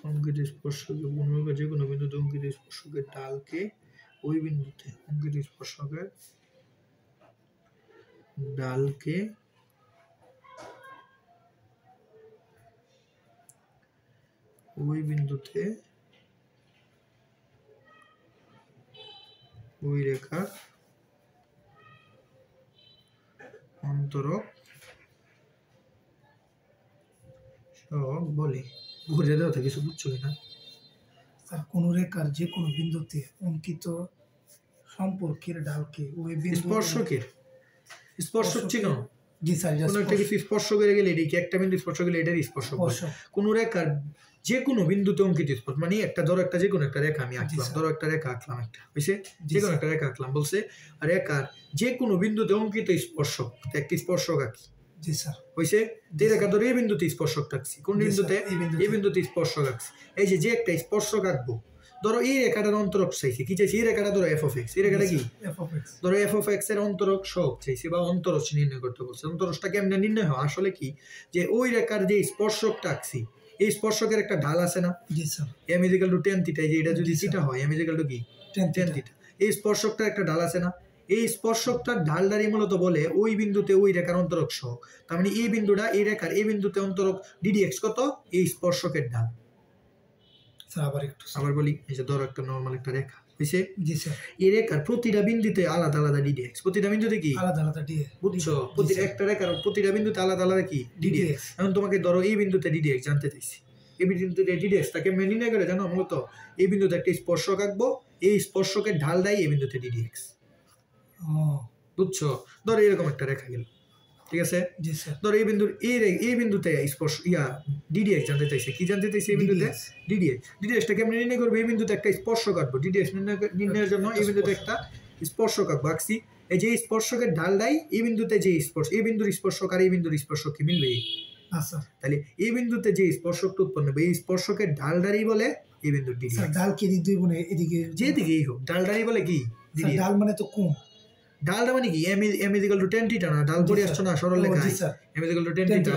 অঙ্কিত স্পর্শকের গুণকে যে কোনো বিন্দুতে অঙ্কিত স্পর্শকের ডালকে ওই বিন্দুতে অঙ্কিত স্পর্শকের ডালকে ওই বিন্দুতে ওই রেখার অন্তরক সহক বলে ঘুরে দেওয়া থেকে কিছু বুঝছো কিনা
স্যার কোনো রেখার যে কোনো বিন্দুতে অঙ্কিত সম্পর্কের ডালকে ওই বিন্দু
স্পর্শকের স্পর্শক চিহ্ন
জি স্যার এটা
কোনো একটা কিছু স্পর্শ করে গেলে এটি কি একটা বিন্দু স্পর্শ করলে এটার স্পর্শক বলে।
স্পর্শক।
কোনো রেখার যে কোনো বিন্দুতে অঙ্কিত স্পর্শ মানে একটা ধরো একটা যে কোনো একটা রেখা আমি আঁকলাম
স্যার।
ধরো একটা রেখা আঁকলাম একটা হয়েছে
জি,
যে কোনো
স্যার।
একটা রেখা আঁকলাম বলছে রেখার যে কোনো বিন্দুতে অঙ্কিত স্পর্শক তো একটি স্পর্শক আঁকি
জি স্যার
হয়েছে যে রেখা ধরো এই বিন্দুতে স্পর্শক আঁকছি কোন
জি, স্যার,
বিন্দুতে
এই বিন্দুতে।
এই বিন্দুতে স্পর্শক আঁকছি এই যে একটা স্পর্শক আঁকবো ধরো এই রেখাটার অন্তরক চাইছি, কি চাইছি? এই রেখাটা ধরো f of x, এই রেখাটা কি?
f of x।
ধরো f of x এর অন্তরক সহগ চাইছি বা অন্তরজ নির্ণয় করতে বলছে। অন্তরজটা কেমনে নির্ণয় হয়? আসলে কি, যে ওই রেখার যে স্পর্শকটা আঁকছি, এই স্পর্শকের একটা ঢাল আছে না?
জি স্যার।
m = tan θ, যে এটা যদি থিটা হয় m = কি? tan θ। এই স্পর্শকটার একটা ঢাল আছে না? এই স্পর্শকটার ঢালদারি মূলত বলে ওই বিন্দুতে ওই রেখার অন্তরক সহগ। তার মানে এই বিন্দুটা, এই রেখার এই বিন্দুতে অন্তরক ddx কত? এই স্পর্শকের ঢাল।
স্যার আবার
বলি, এই যে ধরো একটা নরমাল একটা রেখা হইছে।
জি স্যার।
এই রেখার প্রতিটা বিন্দুতে আলাদা আলাদা ddx, প্রতিটা বিন্দুতে কি
আলাদা আলাদা dx,
বুঝছো? একটা রেখার প্রতিটা বিন্দুতে আলাদা আলাদা কি ddx। এখন তোমাকে ধরো এই বিন্দুতে ddx জানতে চাইছি, এই বিন্দুতে ddx তাকে নির্ণয় করে জানো? মূলত এই বিন্দুতে একটা স্পর্শক আঁকবো, এই স্পর্শকের ঢাল দেয় এই বিন্দুতে ddx। বুঝছো? ধরো এরকম একটা রেখা গেল, ঠিক আছে?
জি স্যার।
ধরো এই বিন্দুর এই বিন্দুতে স্পর্শ ddx জানতে চাইছে, কি জানতে চাইছে? এই বিন্দুতে ddx টা কেমনে নির্ণয় করবো? এই বিন্দুতে একটা স্পর্শক আঁকবো, ddx নির্ণয়ের জন্য এই বিন্দুতে একটা স্পর্শক আঁকবো, আঁকছি। এই যে স্পর্শকের ঢাল দেয় এই বিন্দুতে, যে স্পর্শ, এই বিন্দুর স্পর্শক আর এই বিন্দুর স্পর্শক কি মিলবে?
আচ্ছা।
তাহলে এই বিন্দুতে যে স্পর্শকটা উৎপন্ন হবে, এই স্পর্শকের ঢালদারি বলে এই বিন্দুর ddx।
ঢাল কি দিক দুই বনে এদিকে
যেদিকেই হোক ঢালদারি বলে কি ddx।
ঢাল মানে তো কোণ,
ঢালটা মানে কি? m = tan θ না? ঢাল পড়ে আসছো না সরল রেখায়? m = tan θ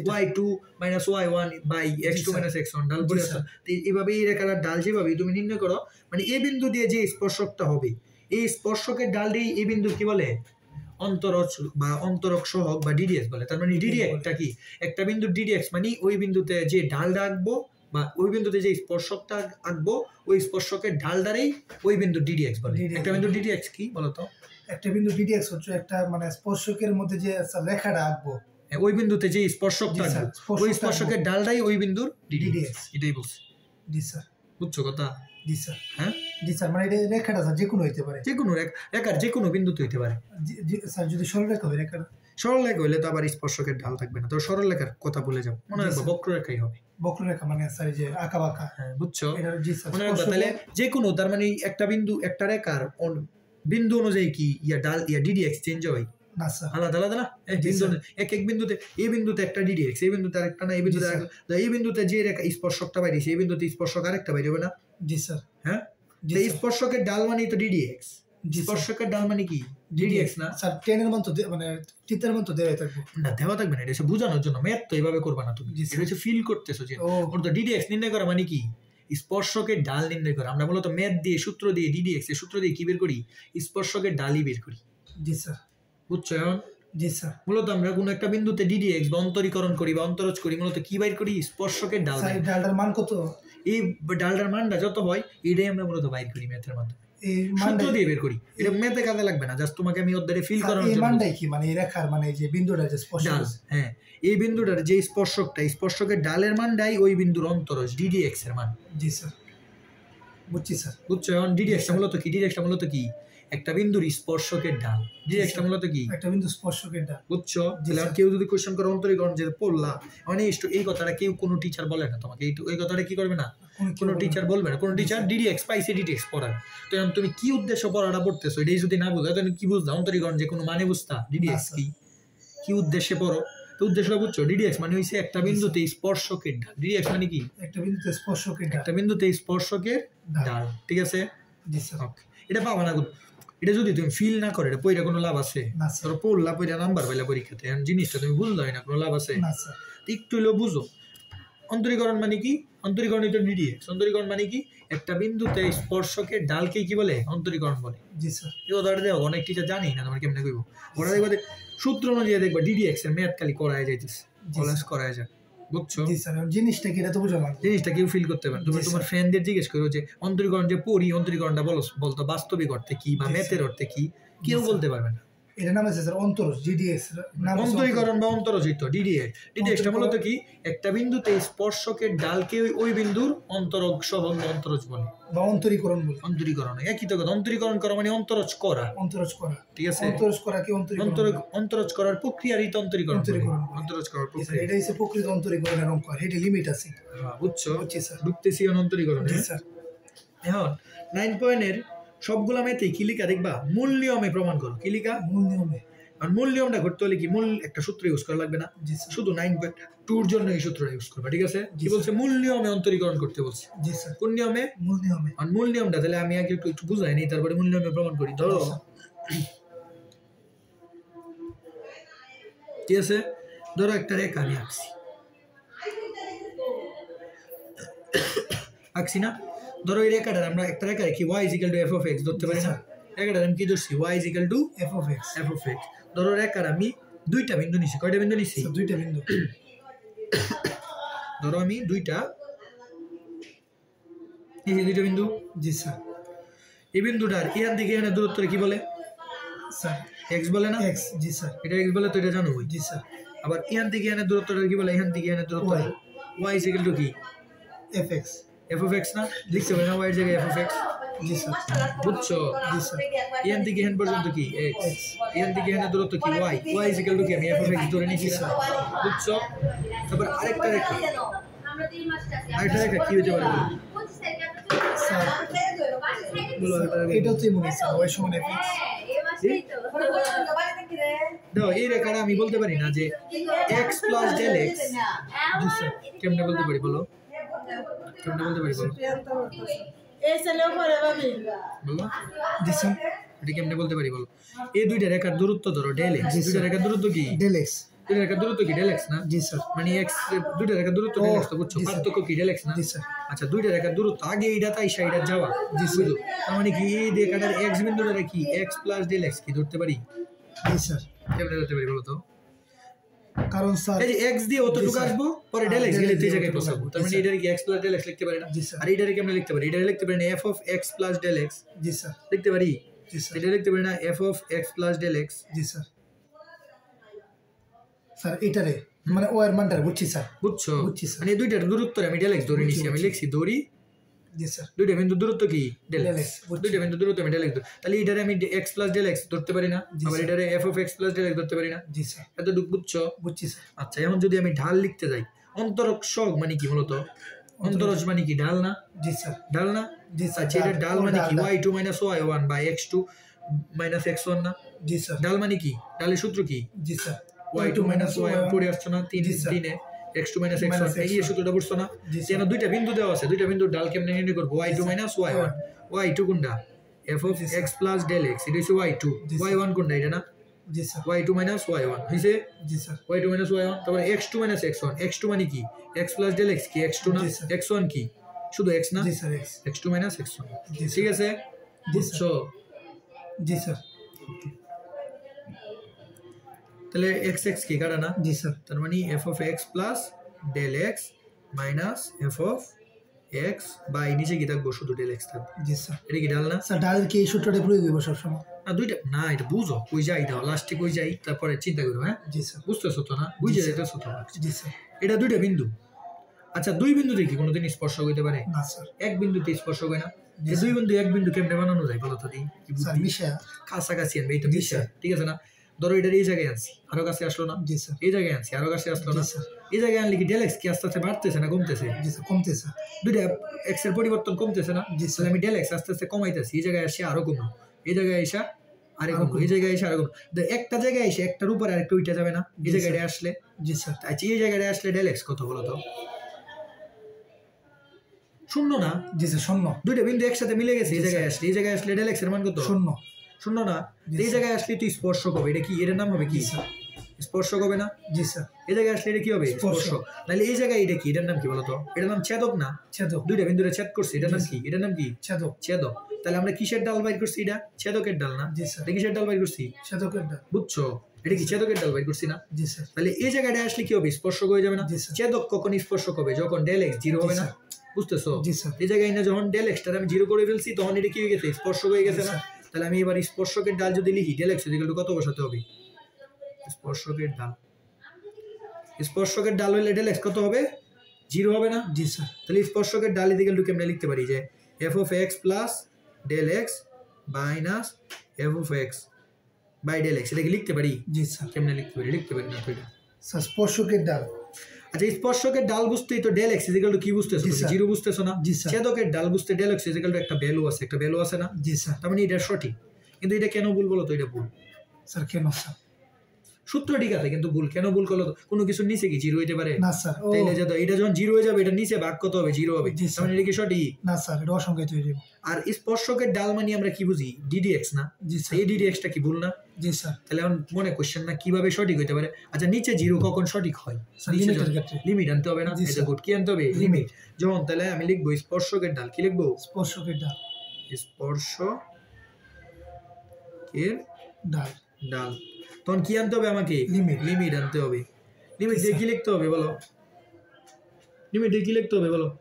বা y2 - y1 / x2 - x1 ঢাল পড়ে আসছো। এইভাবে এই রেখার ঢাল যেভাবে তুমি নির্ণয় করো, মানে এই বিন্দু দিয়ে যে স্পর্শকটা হবে, এই স্পর্শকের ঢাল দিয়ে এই বিন্দু কি বলে? অন্তরজ বা অন্তরক সহগ বা ddx বলে। তার মানে ddx কি? একটা বিন্দু ddx মানে ওই বিন্দুতে যে ঢালটা আঁকবো বা ওই বিন্দুতে যে স্পর্শকটা আঁকবো, ওই স্পর্শকের ঢাল দ্বারাই ওই বিন্দু ddx বলে। একটা বিন্দু ddx কি বলতো?
একটা বিন্দু ddx হচ্ছে একটা মানে স্পর্শকের মধ্যে যে রেখাটা আঁকবো,
ওই বিন্দুতে যে স্পর্শকটা আঁকবো, ওই স্পর্শকের ঢালটাই ওই বিন্দুর ddx। এটাই বলছি।
জি স্যার।
বুঝছো কথা?
জি স্যার।
হ্যাঁ
জি স্যার। মানে এটা রেখাটা স্যার যে কোনো হইতে পারে,
যে কোনো রেখার যে কোনো বিন্দুতে হইতে পারে।
স্যার যদি সরল রেখা হয়, রেখাটা
সরল রেখা হইলে তো আবার স্পর্শকের ঢাল থাকবে না। তো সরল রেখার কথা বলে যাও, মনে রাখবো বক্ররেখাই হবে।
বক্ররেখা মানে স্যার যে আঁকা বাঁকা।
হ্যাঁ বুঝছো?
জি স্যার।
মনে রাখবা তাহলে যে কোনো, তার মানে একটা বিন্দু, একটা রেখার বিন্দু অনুযায়ী কি ঢাল ddx চেঞ্জ হয়
না স্যার,
আলাদা আলাদা না? এক বিন্দুতে, এই বিন্দুতে একটা ddx, এই বিন্দুতে আরেকটা না, এই বিন্দুতে এই বিন্দুতে যে রেখা স্পর্শকটা বাইরেছে, এই বিন্দুতে স্পর্শক আরেকটা বাইরে হবে না?
জি স্যার।
হ্যাঁ, এই স্পর্শকের ঢাল মানে তো ddx। স্পর্শকের ঢাল মানে কি ddx না
স্যার? টেনের মান তো মানে থিটার মান তো দেওয়া থাকবে
না? দেওয়া থাকবে না, এটা হচ্ছে বোঝানোর জন্য। ম্যাথ তো এইভাবে করবা না তুমি, এটা হচ্ছে ফিল করতেছো যে ওর তো ddx নির্ণয় করা মানে কি? স্পর্শকের ঢাল নির্ণয় করা। আমরা মূলত ম্যাথ দিয়ে সূত্র দিয়ে ddx এর সূত্র দিয়ে কি বের করি? স্পর্শকের ঢালই বের করি।
জি স্যার।
বুঝছো এখন?
জি স্যার।
মূলত আমরা কোনো একটা বিন্দুতে ddx বা অন্তরীকরণ করি বা অন্তরজ করি, মূলত কি বাইর করি? স্পর্শকের ঢাল।
স্যার ডালটার মান কত?
এই ডালটার মানটা যত হয় এটাই আমরা মূলত বাইর করি ম্যাথের মাধ্যমে, এই সূত্র দিয়ে বের করি। এটা ম্যাথে কাজে লাগবে না, জাস্ট তোমাকে আমি অধ্যায়ে ফিল করানোর জন্য।
এই মানটাই কি মানে এই রেখার মানে যে বিন্দুটা যে স্পর্শ,
হ্যাঁ এই বিন্দুটার যে স্পর্শকটা, স্পর্শকের ডালের মানটাই ওই বিন্দুর অন্তরজ ddx এর মান।
জি স্যার। বুঝছি স্যার।
বুঝছো এখন? ddx টা মূলত কি? ddx টা মূলত কি? একটা বিন্দুর স্পর্শকের ঢাল। ddx টা মূলত কি?
একটা বিন্দু স্পর্শকের ঢাল।
বুঝছো? তাহলে কেউ যদি কোশ্চেন করে অন্তরীকরণ যে পড়লা, মানে এই কথাটা কেউ কোনো টিচার বলে না তোমাকে, এই কথাটা কি করবে না? কোনো টিচার বলবে না। কোনো টিচার ddx পাইছে ddx পড়াবে, তো এখন তুমি কি উদ্দেশ্য পড়াটা পড়তেছো এটাই যদি না বুঝো, তাহলে কি বুঝলা অন্তরীকরণ যে কোনো মানে বুঝতা? ddx কি উদ্দেশ্যে পড়ো? তো উদ্দেশ্যটা বুঝছো? ddx মানে হইছে একটা বিন্দুতে স্পর্শকের ঢাল। ddx মানে কি?
একটা বিন্দুতে স্পর্শকের ঢাল।
একটা বিন্দুতে স্পর্শকের ঢাল, ঠিক আছে?
জি স্যার।
ওকে, এটা পাবা না। এটা যদি তুমি ফিল না করে এটা পড়া কোনো লাভ আছে? ধরো পড়লা, পড়া নাম্বার পাইলা পরীক্ষাতে, এখন জিনিসটা তুমি বুঝলো না, কোনো লাভ আছে?
না স্যার।
একটু হলেও বুঝো। অন্তরীকরণ মানে কি? অন্তরীকরণ তো ddx। অন্তরীকরণ মানে কি? একটা বিন্দুতে স্পর্শকের ঢালকে কি বলে? অন্তরীকরণ বলে।
জি স্যার।
এই কথাটা দেখো অনেক টিচার জানি না, তোমার কেমনে কইব। ওরা দেখবা সূত্র অনুযায়ী দেখবা ddx এর ম্যাথ খালি করায় যাইতেছে, কলেজ করায় যায়। বুঝছো?
জি স্যার। জিনিসটা কি এটা তো বুঝলাম,
জিনিসটা কেউ ফিল করতে পারে। তুমি তোমার ফ্রেন্ডদের জিজ্ঞেস করো যে অন্তরীকরণ যে পড়ি, অন্তরীকরণটা বলতো বাস্তবিক অর্থে কি বা ম্যাথের অর্থে কি, কেউ বলতে পারবে না।
এটা নাম আছে স্যার অন্তরজ, ddx নাম।
অন্তরীকরণ বা অন্তরজিত ddx টা মূলত কি? একটা বিন্দুতে স্পর্শকের ঢালকে ওই বিন্দুর অন্তরক সহগ বা অন্তরজ বলে
বা অন্তরীকরণ বলে।
অন্তরীকরণ একই তো কথা। অন্তরীকরণ করা মানে অন্তরজ করা।
অন্তরজ করা,
ঠিক আছে?
অন্তরজ করা কি
অন্তরজ করার প্রক্রিয়ারই তো অন্তরীকরণ। অন্তরজ করার প্রক্রিয়া,
এটা হচ্ছে প্রকৃত অন্তরীকরণের অঙ্ক, এটা লিমিট আছে।
বুঝছো?
বুঝছি স্যার।
ঢুকতেছি অন্তরীকরণ।
জি স্যার।
এখন 9 পয়েন্টের সবগুলা ম্যাথে কি লিখা দেখবা? মূল নিয়মে প্রমাণ করো। কি লিখা?
মূল নিয়মে।
আর মূল নিয়মটা করতে হলে কি মূল একটা সূত্র ইউজ করা লাগবে না,
জি স্যার
শুধু 9.2 এর জন্য এই সূত্রটা ইউজ করবা, ঠিক আছে? কি বলছে? মূল নিয়মে অন্তরীকরণ করতে বলছে।
জি স্যার
কোন নিয়মে?
মূল নিয়মে।
আর মূল নিয়মটা তাহলে আমি আগে একটু বুঝাই নি, তারপরে মূল নিয়মে প্রমাণ করি। ধরো ঠিক আছে, ধরো একটা রেখা আমি আঁকছি না, ধরো এই রেখাটার আমরা একটা রেখা কি y = f of x ধরতে পারি না? রেখাটার আমি কি ধরছি? y =
f of x।
ধরো রেখার আমি দুইটা বিন্দু নিছি। কয়টা বিন্দু নিছি?
দুইটা বিন্দু।
ধরো আমি দুইটা বিন্দু।
জি স্যার।
এই বিন্দুটার এখান থেকে এখানে দূরত্ব কি বলে
স্যার?
x বলে না?
x। জি স্যার।
এটা x বলে তো এটা জানো।
জি স্যার।
আবার এখান থেকে এখানে দূরত্বটা কি বলে? এখান থেকে এখানে দূরত্ব y = কি?
fx।
f of x না? লিখতে পারি না y এর জায়গায় f of x?
G sir.
বুঝছো?
জি স্যার।
এখান থেকে এখান পর্যন্ত কি x, এখান থেকে এখানে দূরত্ব কি y, y = কি? আমি f of x ধরে নিয়েছি না? বুঝছো? তারপর আরেকটা রেখা কি হতে পারে?
স্যার এটা তো মনে হচ্ছে y সমান fx।
দেখো এই রেখাটা আমি বলতে পারি না যে x + del x।
জি স্যার।
কেমনে বলতে পারি বলো? কেমনে বলতে পারি বলো? বলো
জি স্যার।
এটা কেমনে বলতে পারি বলো? এই দুইটা রেখার দূরত্ব ধরো del x। দুইটা রেখার দূরত্ব কি?
del x।
দুইটা রেখার দূরত্ব কি? del x না?
জি স্যার।
মানে x দুইটা রেখার দূরত্ব del x তো বুঝছো? পার্থক্য কি? del x না?
জি স্যার।
আচ্ছা দুইটা রেখার দূরত্ব আগে এইটা তাই সাইডে যাওয়া।
জি স্যার।
তার মানে কি এই রেখাটার x বিন্দুটা কি x + del x কি ধরতে পারি?
জি স্যার।
কেমনে ধরতে পারি বলো তো?
কারণ স্যার
এই যে x দিয়ে অতটুকু আসবো, পরে del x গেলে এই জায়গায় বসাবো। তার মানে এটার কি x + del x লিখতে পারি না?
জি স্যার।
আর এটারে কেমনে লিখতে পারি? এটারে লিখতে পারি না f of x + del x।
G sir.
লিখতে পারি?
জি স্যার।
এটা লিখতে পারি না f of x + del x?
G sir. Sir এটারে মানে ও এর মানটা বুঝছি স্যার।
বুঝছো?
বুঝছি স্যার।
মানে দুইটার দূরত্ব আমি del x ধরে নিছি, আমি লিখছি দড়ি।
জি স্যার।
দুইটা বিন্দু দূরত্ব কি? del
del
x।
x, বুঝছি।
দুইটা বিন্দু দূরত্ব আমি del x তাহলে এটারে আমি x + del x ধরতে পারি না?
জি
আবার
স্যার।
এটারে f of x + del x ধরতে পারি না?
জি স্যার।
এতটুকু বুঝছো?
বুঝছি স্যার।
আচ্ছা এখন যদি আমি ঢাল লিখতে যাই, অন্তরক মানে কি মূলত? অন্তরজ মানে কি? ঢাল না?
জি স্যার।
ঢাল না?
জি স্যার।
আচ্ছা এটা ঢাল মানে কি? y2 - y1 বা x2 - x1 না?
জি স্যার।
ঢাল মানে কি? ঢালের সূত্র কি?
জি স্যার।
y2 - y1 পড়ে আসছো না?
জি স্যার।
3 x2 - x1 এই সূত্রটা পড়ছো না?
জি স্যার।
যেন দুইটা বিন্দু দেওয়া আছে, দুইটা বিন্দুর ঢাল কেমনে নির্ণয় করব? y2 - y1। y2 কোনটা? f of x + del x, এটা হচ্ছে y2। y1 কোনটা? এটা না?
জি স্যার।
y2 - y1 হইছে?
জি স্যার।
y2 - y1। তারপর x2 - x1। x2 মানে কি? x + del x কি x2 না?
জি স্যার।
x1 কি? শুধু x না?
জি স্যার। x।
x2 - x1।
জি স্যার।
ঠিক আছে?
জি
বুঝছো?
জি স্যার।
তাহলে x কি কাটা না?
জি স্যার।
তার মানে f of x + del x minus f of x by নিচে কি থাকবো? শুধু del x থাকবে।
জি স্যার।
এটা কি ঢাল না?
স্যার ডালের কি এই সূত্রটা প্রয়োগ হইব সবসময়?
না দুইটা না, এটা বুঝো কই যাই দাও, লাস্টে কই যাই তারপরে চিন্তা করো। হ্যাঁ
জি স্যার।
বুঝতেছো তো না? বুঝে যাইতেছো তো?
জি স্যার।
এটা দুইটা বিন্দু। আচ্ছা দুই বিন্দুতে কি কোনোদিন স্পর্শ হইতে পারে?
না স্যার।
এক বিন্দুতে স্পর্শ হয় না। যে দুই বিন্দু এক বিন্দু কেমনে বানানো যায় বলো তো? কি
স্যার
বুদ্ধি?
মিশা।
কাছাকাছি আনবে, এইটা
জি
মিশা,
স্যার।
ঠিক আছে না? ধরো এটার এই জায়গায় আনছি, আরো কাছে আসলো না?
জি স্যার।
এই জায়গায় আনছি, আরো কাছে আসলো না?
জি স্যার।
এই জায়গায় আনলে কি del x কি আস্তে আস্তে বাড়তেছে না কমতেছে?
জি স্যার কমতেছে।
দুইটা x এর পরিবর্তন কমতেছে না?
জি
তাহলে
স্যার।
আমি del x আস্তে আস্তে কমাইতেছি, এই জায়গায় এসে আরো কমলো, এই জায়গায় এসে আরে কমলো, এই জায়গায় এসে আরো কমলো। একটা জায়গায় এসে একটার উপর আরেকটা উঠে যাবে না? এই জায়গায় আসলে?
জি স্যার।
আচ্ছা এই জায়গায় আসলে del x কত বলো তো? শূন্য না?
জি স্যার শূন্য।
দুইটা বিন্দু একসাথে মিলে গেছে, এই জায়গায় আসলে, এই জায়গায় আসলে del x এর মান কত?
শূন্য।
শূন্য না? এই জায়গায় আসলে তুই স্পর্শক হবে, এটা কি? এটার নাম হবে কি? স্পর্শক হবে না?
জি স্যার।
এই জায়গায় আসলে এটা কি হবে?
স্পর্শক।
স্পর্শক। তাহলে এই জায়গায় এটা কি? এটার নাম কি বলতো? এটার নাম ছেদক না?
ছেদক।
দুইটা বিন্দুরে ছেদ করছে, এটার নাম কি? এটার নাম কি?
ছেদক।
ছেদক। তাহলে আমরা কিসের ডাল বাইর করছি? এটা ছেদকের ডাল না?
জি স্যার।
এটা কিসের ডাল বাইর করছি?
ছেদকের ডাল।
বুঝছো? এটা কি ছেদকের ডাল বাইর করছি না?
জি স্যার।
তাহলে এই জায়গাটা আসলে কি হবে? স্পর্শক হয়ে যাবে না?
জি স্যার।
ছেদক কখন স্পর্শক হবে? যখন del x 0 হবে না? বুঝতেছো?
জি স্যার।
এই জায়গায় না যখন del x টার আমি 0 করে ফেলছি তখন এটা কি হয়ে গেছে? স্পর্শক হয়ে গেছে না? তাহলে আমি এবার স্পর্শকের ডাল যদি লিখি del x কত বসাতে হবে? স্পর্শকের ডাল, স্পর্শকের ডাল হইলে del x কত হবে? 0 হবে না?
জি স্যার।
তাহলে স্পর্শকের ডাল ইকুয়াল টু কেমনে লিখতে পারি? যে f of x plus del x minus f of x by del x, এটা কি লিখতে পারি?
জি স্যার।
কেমনে লিখতে পারি? লিখতে পারি না তো এটা।
স্যার স্পর্শকের ডাল।
আচ্ছা স্পর্শকের ডাল বুঝতেই তো del x ইকুয়াল টু কি বুঝতেছো? 0 বুঝতেছো না?
জি স্যার।
ছেদকের ডাল বুঝতে del x ইকুয়াল টু একটা ভ্যালু আছে, একটা ভ্যালু আছে না?
জি স্যার।
তার মানে এটা সঠিক, কিন্তু এটা কেন ভুল বলো তো? এটা ভুল
স্যার কেন স্যার?
সূত্র ঠিক আছে কিন্তু ভুল কেন ভুল করলো কোনো কিছু নিচে কি জিরো হইতে পারে
না স্যার ও
তাইলে যে এটা যখন জিরো হয়ে যাবে এটা নিচে ভাগ কত হবে জিরো হবে
জি, স্যার।
তাহলে এটা কি সঠিক
না স্যার এটা অসংখ্যায়িত হয়ে যাবে
আর স্পর্শকের ডাল মানে আমরা কি বুঝি ডিডিএক্স না
জি স্যার
এই ডিডিএক্সটা কি ভুল না
জি স্যার
তাহলে এখন মনে কোশ্চেন না কিভাবে সঠিক হইতে পারে আচ্ছা নিচে জিরো কখন সঠিক হয়
স্যার লিমিটের ক্ষেত্রে
লিমিট আনতে হবে না
জি,
এটা
স্যার।
গুড কি আনতে হবে লিমিট যখন তাহলে আমি লিখবো স্পর্শকের ডাল কি লিখবো
স্পর্শকের ডাল
স্পর্শকের
ডাল
ডাল তখন কি আনতে হবে আমাকে
লিমিট
লিমিট আনতে হবে লিমিট দিয়ে কি লিখতে হবে বলো লিমিট দিয়ে কি লিখতে হবে বলো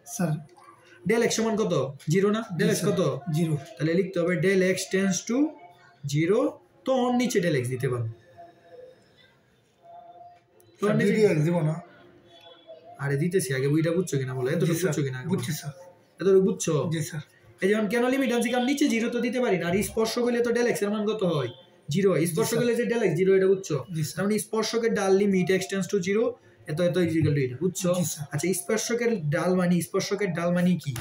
স্যার
ডেল এক্স সমান কত জিরো না ডেল এক্স কত
জিরো
তাহলে লিখতে হবে del x tends to zero তো অন নিচে ডেল এক্স দিতে পারবো তো অন নিচে
ডিডিএক্স দিব না
আরে দিতেছি আগে বইটা বুঝছো কিনা বলো এতটুকু বুঝছো কিনা
বুঝছি স্যার
এতটুকু বুঝছো
জি স্যার
এই যেমন কেন লিমিট আনছি কারণ নিচে জিরো তো দিতে পারি না আর স্পর্শ করলে তো ডেল এক্স এর মান কত হয় জিরো স্পর্শ করলে যে ডেল এক্স জিরো এটা বুঝছো
জি স্যার
তার মানে স্পর্শকের ডাল limit x tends to zero এত এত ইকুয়াল টু এটা বুঝছো
জি, স্যার।
আচ্ছা স্পর্শকের ডাল মানে কি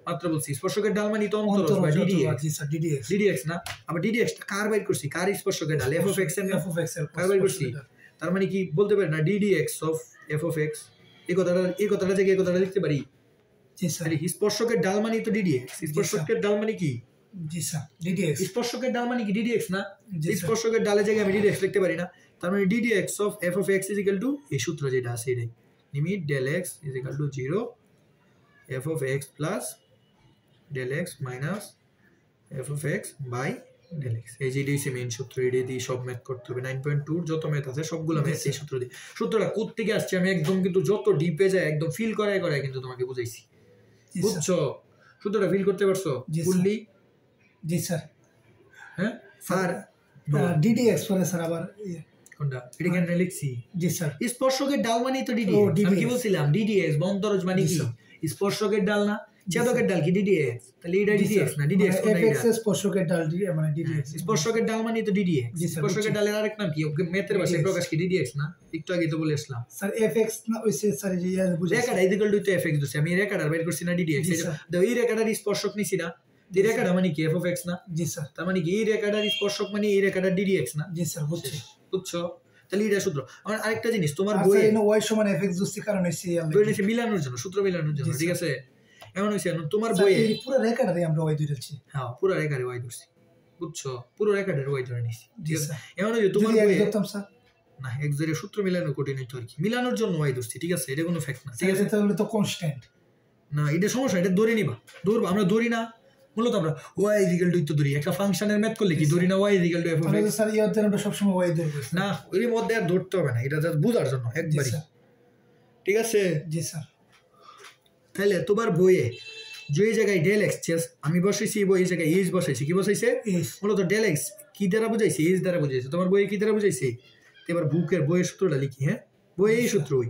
মাত্র বলছি স্পর্শকের ডাল মানে তো অন্তরজ বা
অন্তরজ
ডিডিএক্স
জি স্যার ডিডিএক্স
ডিডিএক্স না আবার ডিডিএক্স কার বাইর করছি কার স্পর্শকের ডাল এফ অফ এক্স এর
এফ অফ এক্স এর
কার বাইর করছি তার মানে কি বলতে পারি না ddx of f of x এই কথাটা থেকে এই কথাটা লিখতে পারি
জি স্যার
স্পর্শকের ডাল মানে তো ডিডিএক্স স্পর্শকের ডাল মানে কি
জি স্যার ডিডিএক্স
স্পর্শকের ডাল মানে কি ডিডিএক্স না
জি, স্যার।
স্পর্শকের ডালের জায়গায় আমি ডিডিএক্স লিখতে পারি না তার মানে d d x of f of x is equal to এই সূত্র যেটা আছে এটাই limit del x is equal to zero f of x plus del x minus f of x by del x এই যে এটাই মেইন সূত্র এটা দিয়ে সব ম্যাথ করতে হবে 9.2 যত ম্যাথ আছে সবগুলো ম্যাথ এই সূত্র দিয়ে সূত্রটা কোত্থেকে আসছে আমি একদম কিন্তু যত ডিপে যায় একদম ফিল করায় কিন্তু তোমাকে বুঝাইছি
জি, স্যার।
বুঝছো সূত্রটা ফিল করতে পারছো
জি, স্যার।
ফুললি
জি স্যার
হ্যাঁ স্যার
ডিডিএক্স পরে স্যার আবার ইয়ে।
কোনটা এটা কেন লিখছি
জি স্যার
স্পর্শকের ডাল মানে তো
ও,
ডিডিএক্স আমি কি
DDX
বলছিলাম ডিডিএক্স বা অন্তরজ মানে
জি,
কি
স্যার।
স্পর্শকের ডাল না ছেদকের ডাল কি ডিডিএক্স তাহলে এটা ডিডিএক্স না ডিডিএক্স
এফ এক্স এর স্পর্শকের ডাল মানে ডিডিএক্স
স্পর্শকের ডাল মানে তো ডিডিএক্স
জি, স্যার,
স্পর্শকের
বুঝছি।
ডালের আরেক নাম কি ম্যাথের ভাষায়
DDX
প্রকাশ কি ডিডিএক্স না একটু আগে তো বলে আসলাম
স্যার এফ এক্স না ওই স্যার যে বুঝছি
রেখাটা ইকুয়াল টু এফএক্স দিছি আমি রেখাটা বের করছি না ডিডিএক্স
জি, স্যার।
এই রেখাটার স্পর্শক নিছি না এই রেখাটা মানে কি এফ অফ এক্স না
জি স্যার
তার মানে কি এই রেখাটার স্পর্শক মানে এই রেখাটার ডিডিএক্স না
জি স্যার বুঝছি
বুঝছো তাহলে এটা সূত্র আমার আরেকটা জিনিস তোমার
আর
বইয়ে
স্যার ওয়াই সমান এফ এক্স দুসি কারণ হইছে
বইয়ে লিখে মিলানোর জন্য সূত্র মিলানোর জন্য
জি,
ঠিক
স্যার।
আছে এমন হইছে তোমার
স্যার
বইয়ে
এই পুরো রেখাটা দিয়ে আমরা ওয়াই ধরেছি
হ্যাঁ পুরো রেখারে ওয়াই ধরছি বুঝছো পুরো রেখাটার ওয়াই ধরে নিছি
জি
ঠিক আছে
স্যার
এমন হইছে তোমার
যদি
বইয়ে
দেখতাম স্যার
না এক জায়গায় সূত্র মিলানো কঠিন হইতো আর কি মিলানোর জন্য ওয়াই ধরছি ঠিক আছে এটা কোনো ফ্যাক্ট না ঠিক আছে
ঠিক আছে তাহলে তো কনস্ট্যান্ট
না এটা সমস্যা এটা ধরে নিবা ধরবো আমরা ধরি না মূলত আমরা ওয়াই ইকুয়াল টু ধরি একটা ফাংশনের ম্যাথ করলে কি ধরি না y equal to f of
তাহলে
এক্স
তো স্যার ইয়ার আমরা সবসময় ওয়াই ধরবো
না এর মধ্যে আর ধরতে হবে না এটা জাস্ট বোঝার জন্য
জি
একবারই
স্যার
ঠিক আছে
জি স্যার
তাহলে তোমার বইয়ে যে জায়গায় ডেল এক্স আমি বসাইছি বই এই জায়গায় এইচ বসাইছি কি বসাইছে
এইচ
মূলত ডেল এক্স কি দ্বারা বুঝাইছে এইচ দ্বারা বুঝাইছে তোমার বইয়ে কি দ্বারা বুঝাইছে তো এবার বুকের বইয়ের সূত্রটা লিখি হ্যাঁ বইয়ে এই সূত্রই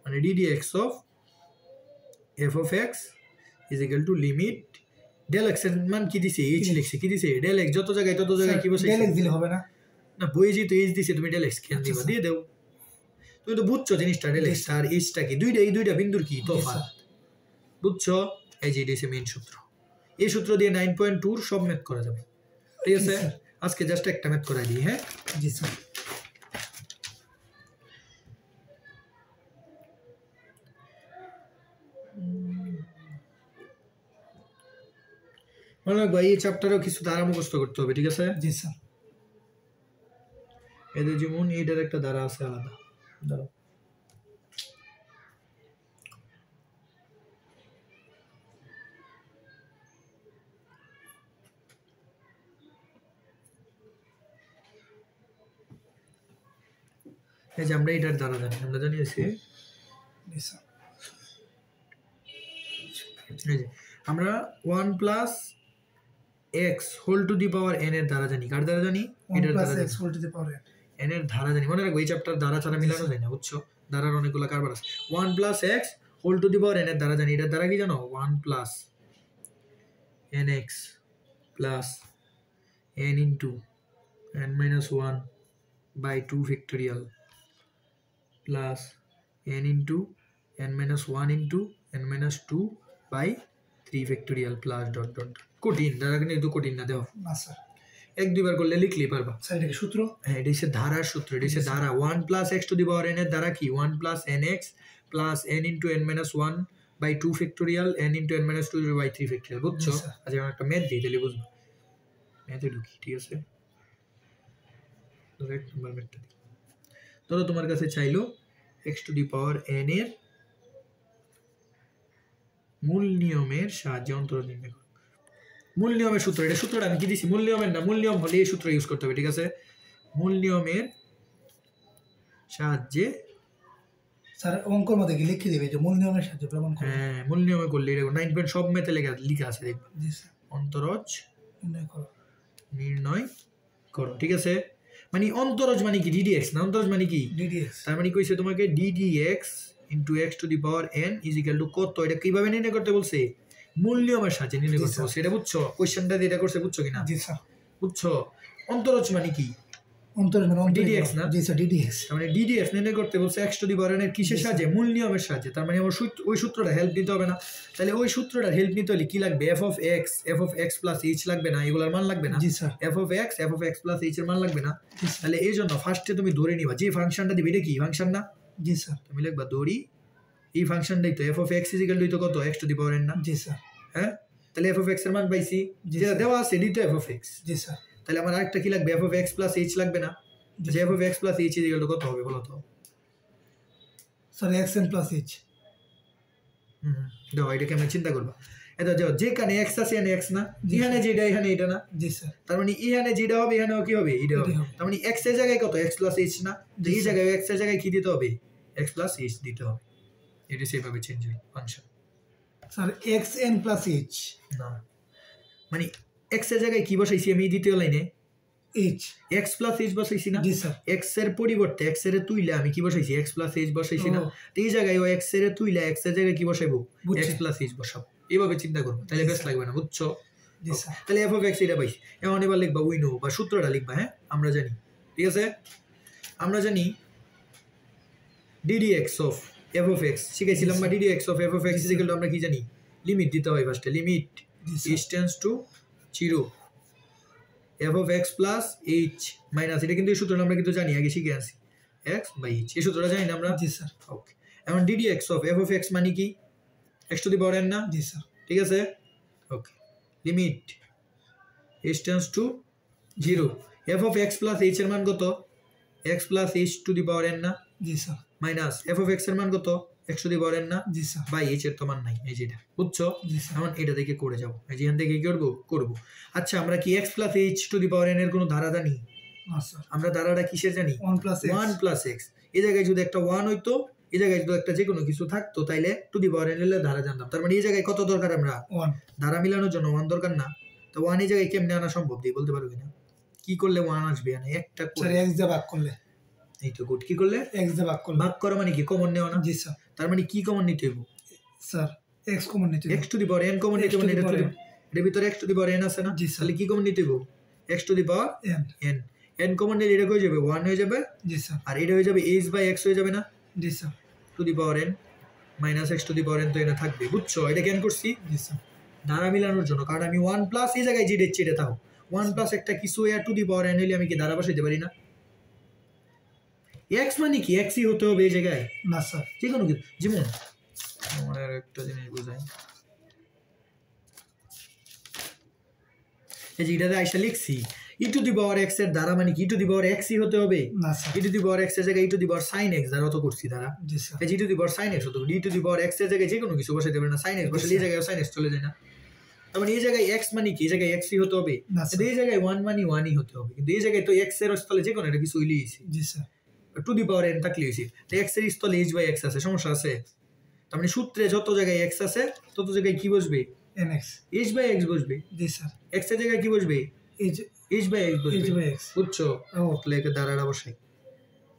মানে d d x of f of x is equal to limit del x এর মান কি দিছে এইচ লিখছে কি দিছে ডেল এক্স যত জায়গায় তত জায়গায় কি বসাইছে
ডেল এক্স দিলে হবে না
না বইয়ে যেহেতু এইচ দিছে তুমি ডেল এক্স কেন দিবা দিয়ে দাও তুমি তো বুঝছো জিনিসটা ডেল এক্স আর এইচটা কি এই দুইটা বিন্দুর কি তফাৎ বুঝছো এই যে এটা মেইন সূত্র এই সূত্র দিয়ে 9.2 সব ম্যাথ করা যাবে ঠিক আছে
স্যার।
আজকে জাস্ট একটা ম্যাথ করাই দিই হ্যাঁ
জি স্যার
মনে রাখবা এই চ্যাপ্টারেও কিছু ধারা মুখস্থ করতে হবে ঠিক আছে
জি স্যার
এদের যেমন এইটার একটা ধারা আছে আলাদা দাঁড়াও এই যে আমরা এটার দ্বারা জানি আমরা জানিয়েছি
জি স্যার
এই যে আমরা 1 plus x whole to the power n এর দ্বারা জানি কার দ্বারা জানি
1
এটার
প্লাস
দ্বারা
x whole to the power
n এর ধারা জানি মনে রাখবো এই চ্যাপ্টার দ্বারা ছাড়া মিলানো যায় না বুঝছো ধারার অনেকগুলো কারবার আছে 1 plus x whole to the power n এর দ্বারা জানি এটার দ্বারা কি জানো 1 plus n x plus n into n minus 1 by 2 factorial plus n into n minus 1 into n minus 2 by 3 factorial plus dot dot কঠিন দ্বারা কিন্তু একটু কঠিন না দেও
না স্যার
এক দুইবার করলে লিখলেই পারবা
স্যার এটা কি সূত্র?
হ্যাঁ এটা হচ্ছে ধারার সূত্র, এটা হচ্ছে ধারা 1 plus x to the power n এর দ্বারা কি 1 plus nx plus n into n minus 1 by 2 factorial n into n minus 2 by 3 factorial. বুঝছো? আচ্ছা আমি একটা ম্যাথ দিই তাহলে বুঝবো, ম্যাথে ঢুকি। ঠিক আছে, ধরো 1 নম্বর ম্যাথটা দিই। ধরো তোমার কাছে চাইলো x to the power n এর মূল নিয়মের সাহায্যে অন্তর নির্ণয় করো। মূল নিয়মের সূত্র, এটা সূত্রটা আমি কি দিছি? মূল নিয়মের না, মূল নিয়ম হলে এই সূত্র ইউজ করতে হবে। ঠিক আছে, মূল নিয়মের সাহায্যে
স্যার অঙ্কর মধ্যে কি লিখে দেবে যে মূল নিয়মের সাহায্যে প্রমাণ করো?
হ্যাঁ মূল নিয়মে করলে এটা 9 পয়েন্ট সব ম্যাথে লেখা আছে দেখবা।
জি স্যার।
অন্তরজ
নির্ণয় করো।
নির্ণয় করো। ঠিক আছে, মানে অন্তরজ মানে কি ddx না, অন্তরজ মানে কি
ddx।
তার মানে কইছে তোমাকে ddx into x to the power n is equal two কত, এটা কিভাবে নির্ণয় করতে বলছে? মূল নিয়মের সাহায্যে নির্ণয় করতে বলছে। এটা বুঝছো? কোশ্চেনটা যেটা করছে বুঝছো কিনা?
জি স্যার।
বুঝছো? অন্তরজ মানে কি?
অন্তরজ মানে
ddx না?
জি স্যার ddx।
তার মানে ddx নির্ণয় করতে বলছে x to the power n এর কিসের সাহায্যে? মূল নিয়মের সাহায্যে। তার মানে আমার ওই সূত্রটা হেল্প নিতে হবে না? তাহলে ওই সূত্রটার হেল্প নিতে হলে কি লাগবে? f of x plus h লাগবে না? এগুলোর মান লাগবে না?
জি sir.
f of x plus h এর মান লাগবে না? তাহলে এই জন্য ফার্স্টে তুমি ধরে নিবা যে ফাংশনটা দিবে এটা কি ফাংশন না?
জি স্যার।
তুমি লিখবা ধরি এই ফাংশনটাই তো f of x is equal two কত? x to the power n না?
জি স্যার।
হ্যাঁ, তাহলে f of x এর মান পাইছি, যেটা দেওয়া আছে এটাই তো f of x।
G sir.
তাহলে আমার আরেকটা কি লাগবে? f of x plus h লাগবে না? যে f of x plus h is equal two কত হবে বলো তো?
Sir xn plus h।
দাও এটা কেমন চিন্তা করবা। এটা যাও যেখানে x আছে এখানে x না, এখানে যেটা এখানে এটা না।
জি স্যার।
তার মানে এখানে যেটা হবে এখানেও কি হবে? এটা হবে। তার মানে x এর জায়গায় কত? x প্লাস h না? তো এই জায়গায় x এর জায়গায় কি দিতে হবে? x প্লাস h দিতে হবে। এটা সেভাবে চেঞ্জ হয় function.
Sir xn plus h
না, মানে x এর জায়গায় কি বসাইছি আমি দ্বিতীয় লাইনে?
h।
x প্লাস h বসাইছি না?
জি স্যার।
x এর পরিবর্তে x এর তুইলে আমি কি বসাইছি? x প্লাস h বসাইছি না? তো এই জায়গায় ও x এর তুইলে x এর জায়গায় কি বসাইবো? x প্লাস h বসাবো। এইভাবে চিন্তা করবো, তাহলে বেশ লাগবে না? বুঝছো?
জি স্যার।
তাহলে f of x এটা পাইছি। এখন এবার লিখবা উই নো বা সূত্রটা লিখবা। হ্যাঁ আমরা জানি, ঠিক আছে, আমরা জানি ddx of f of x শিখাইছিলাম বা ddx of f of x is equal two আমরা কি জানি? লিমিট দিতে হয় ফার্স্টে, limit h tends to 0 f of x plus h minus, এটা কিন্তু এই সূত্রটা আমরা কিন্তু জানি, আগে শিখে আসি, x বাই h, এই সূত্রটা জানি না আমরা?
জি স্যার।
ওকে, এখন ddx of f of x মানে কি? x to the power n না?
জি স্যার।
ঠিক আছে, okay, limit h tends to 0 f of x plus h এর মান কত? x plus h to the power n না?
জি sir.
Minus f of x এর মান কত? x to the power n না?
জি স্যার।
বাই h এর তো মান নাই, এই যেটা, বুঝছো?
জি স্যার।
এখন এটা থেকে করে যাব, এই যেখান থেকে কি করব? আচ্ছা আমরা কি x plus h to the power n এর কোনো ধারা জানি?
না স্যার।
আমরা ধারাটা কিসের জানি?
1 প্লাস x।
1 plus x। এই জায়গায় যদি একটা 1 হইতো, এই জায়গায় যদি একটা যে কোনো কিছু থাকতো, তাইলে টু দি পাওয়ার n এর ধারা জানতাম। তার মানে এই জায়গায় কত দরকার? আমরা
1
ধারা মিলানোর জন্য 1 দরকার না? তো 1 এই জায়গায় কেমনে আনা সম্ভব দিয়ে বলতে পারো কিনা? কি করলে 1 আসবে? না একটা
স্যার x দিয়ে ভাগ করলে।
এই তো গুড, কি করলে?
x দিয়ে ভাগ করলে।
ভাগ করা মানে কি? কমন নেওয়া না?
জি স্যার।
তার মানে কি কমন নিতে হইব?
স্যার x কমন নিতে
x to the power n common নিতে, মানে এর ভিতরে x to the power n আছে না? তাহলে কি কমন নিতে হইব? x to the power n। n common নিলে এটা হয়ে যাবে 1 হয়ে যাবে।
জি স্যার।
আর এটা হয়ে যাবে h বাই x হয়ে যাবে না?
জি sir.
To the power n minus x to the power n তো এটা থাকবে। বুঝছো? এটা কেন করছি?
জি স্যার।
ধারা মিলানোর জন্য, কারণ আমি 1 প্লাস এই জায়গায় যেটা ইচ্ছে এটা থাকো 1 প্লাস একটা কিছু এর টু দি পাওয়ার n হলে আমি কি ধারা বসাইতে পারি না? x মানে কি? x ই হতে হবে এই জায়গায়?
না স্যার।
যে কোনো কিছু, যেমন আমার একটা জিনিস বোঝাই, এই যে এটাতে আইসা লিখছি ই টু দি পাওয়ার x এর দ্বারা মানে কি ই টু দি পাওয়ার x ই হতে হবে?
না sir.
E to the power x এর জায়গায় e to the power sin x দ্বারা অত করছি দ্বারা।
জি স্যার।
এই e to the power sin x হতো, ই টু দি পাওয়ার x এর জায়গায় যে কোনো কিছু বসাইতে পারে না? sin x বসালে এই জায়গায় sin x চলে যায় না? তার মানে এই জায়গায় x মানে কি? এই জায়গায় x ই হতে হবে। কিন্তু এই জায়গায় 1 মানে 1 ই হতে হবে, কিন্তু এই জায়গায় তো x এর স্থলে যে কোনো একটা কিছু হইলেই হইছে।
জি sir.
To the power n থাকলে হইছে, তো x এর স্থলে h বাই x আছে, সমস্যা আছে? তার মানে সূত্রে যত জায়গায় x আছে তত জায়গায় কি বসবে?
nx।
h বাই x বসবে।
জি স্যার।
x এর জায়গায় কি বসবে? h বাই x বসবে।
h by x।
বুঝছো?
ও
তাহলে একে দ্বারাটা বসাই।